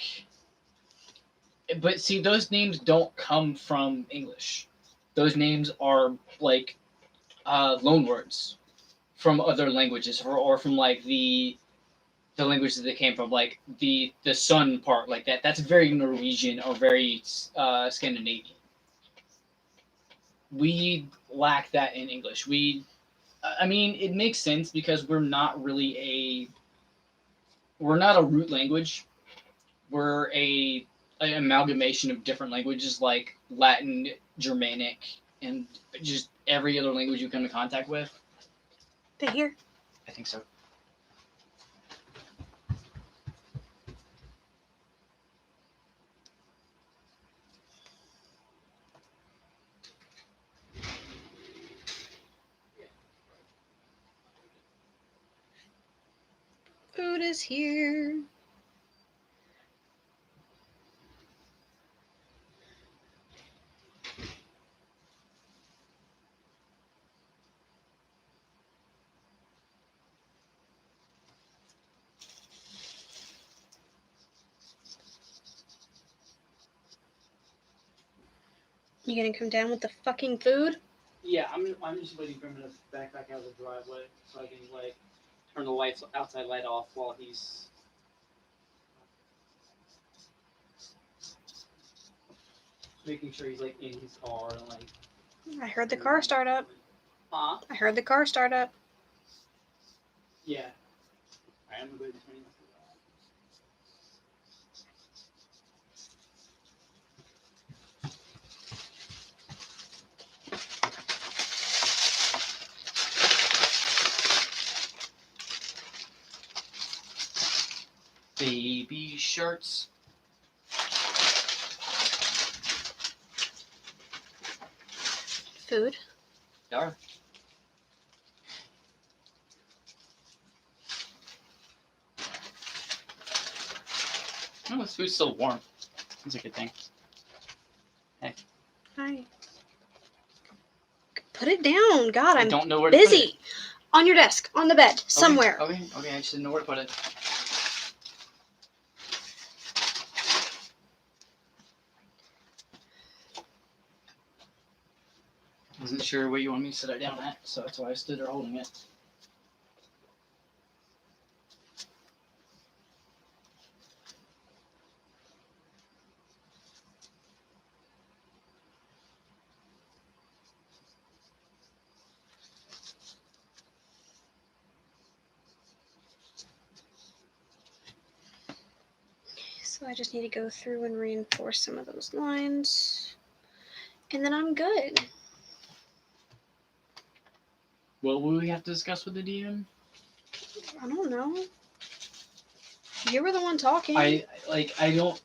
but see, those names don't come from English. Those names are like loan words from other languages, or from like the languages they came from, like the sun part, like that. That's very Norwegian or very Scandinavian. We lack that in English. I mean, it makes sense because we're not a root language. We're an amalgamation of different languages like Latin, Germanic, and just every other language you come in contact with. They here? I think so. Food is here. You gonna come down with the fucking food? Yeah, I'm just waiting for him to back out of the driveway so I can like turn the outside light off while he's making sure he's like in his car and like. I heard the car start up. Huh? I heard the car start up. Yeah. Alright, I'm gonna go ahead and turn it off. Baby shirts. Food? Dar. Oh, this food's still warm. That's a good thing. Hey. Hi. Put it down. God, I I'm don't know where busy. to put it. On your desk, on the bed, somewhere. Okay, I just didn't know where to put it. wasn't sure where you want me to sit it down at, so that's why I stood there holding it. So I just need to go through and reinforce some of those lines. And then I'm good. What will we have to discuss with the DM? I don't know. You were the one talking. I don't,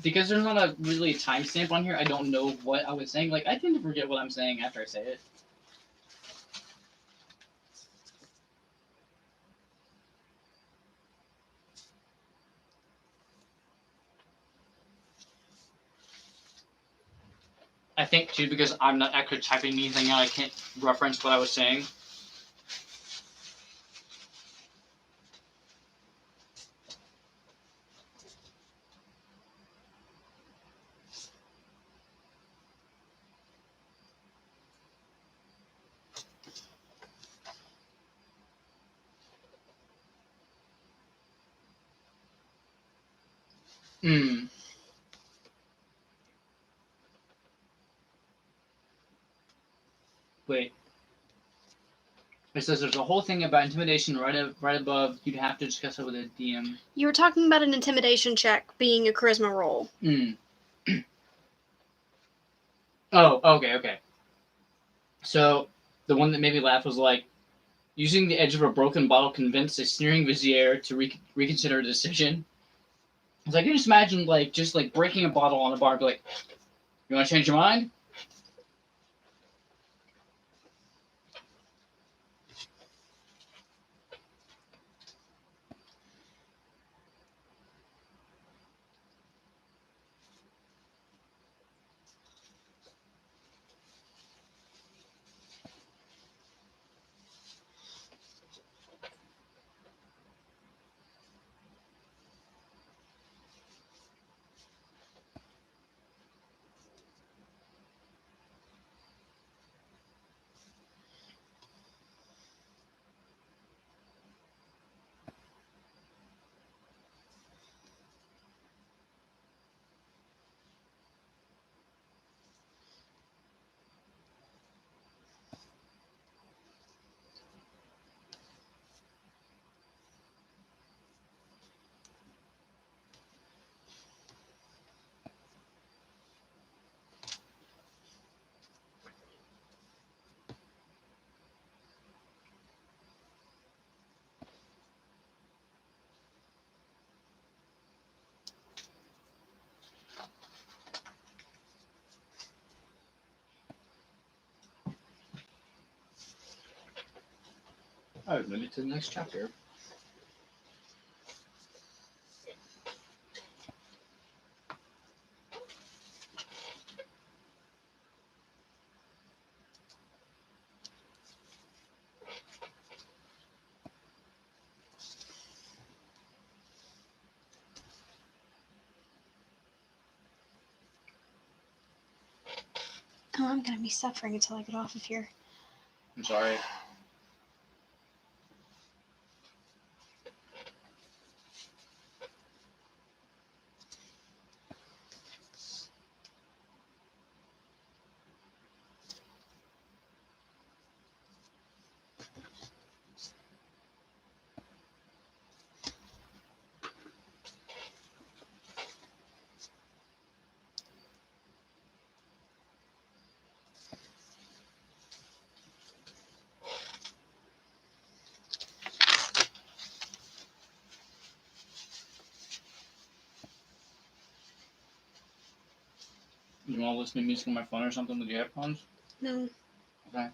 because there's not a really timestamp on here, I don't know what I was saying. Like, I tend to forget what I'm saying after I say it. I think, too, because I'm not actually typing anything out, I can't reference what I was saying. Wait. It says there's a whole thing about intimidation right above. You'd have to discuss it with a DM. You were talking about an intimidation check being a charisma roll. Oh, okay. So, the one that made me laugh was like, using the edge of a broken bottle convinced a sneering vizier to reconsider a decision. It's like, I can just imagine, like, just, like, breaking a bottle on a bar and be like, you want to change your mind? I would move it to the next chapter. Oh, I'm gonna be suffering until I get off of here. I'm sorry. You want to listen to music on my phone or something with your headphones? No. Okay.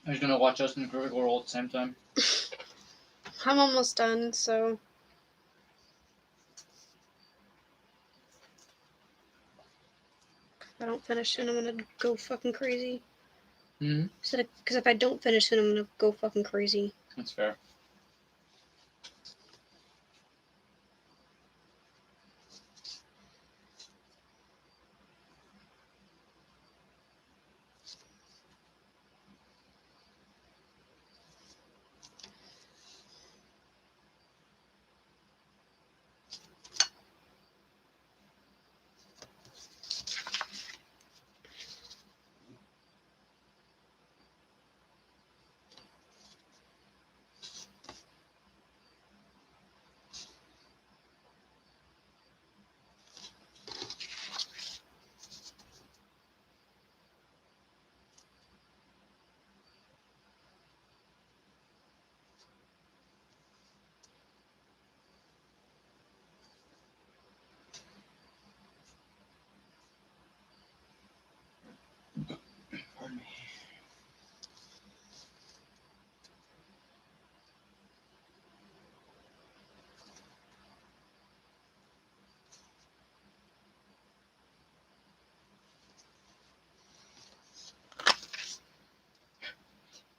Are you gonna watch us in the Critical Role at the same time? I'm almost done, so. If I don't finish soon, I'm gonna go fucking crazy. Mm-hmm. Because if I don't finish soon, I'm gonna go fucking crazy. That's fair. Pardon me.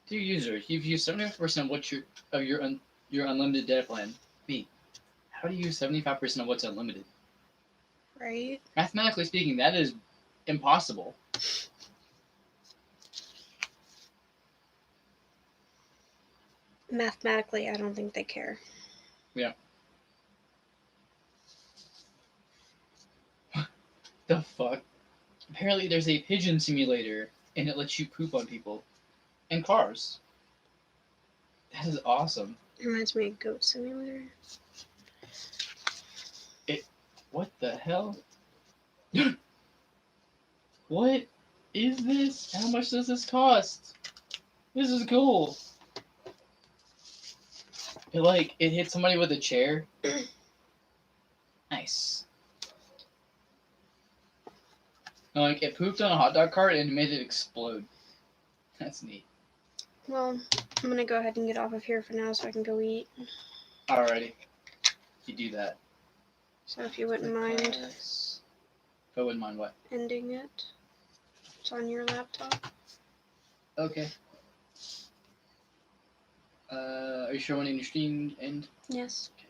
Dear user, you've used 75% of your unlimited data plan. B. How do you use 75% of what's unlimited? Right? Mathematically speaking, that is impossible. Mathematically, I don't think they care. Yeah. The fuck? Apparently there's a pigeon simulator and it lets you poop on people. And cars. That is awesome. It reminds me of Goat Simulator. What the hell? What is this? How much does this cost? This is cool. It hit somebody with a chair. Nice. No, it pooped on a hot dog cart and made it explode. That's neat. Well, I'm gonna go ahead and get off of here for now so I can go eat. Alrighty. You do that. So if you wouldn't mind If I wouldn't mind what? ending it. It's on your laptop. Okay. Are you sure when your stream end? Yes. Okay.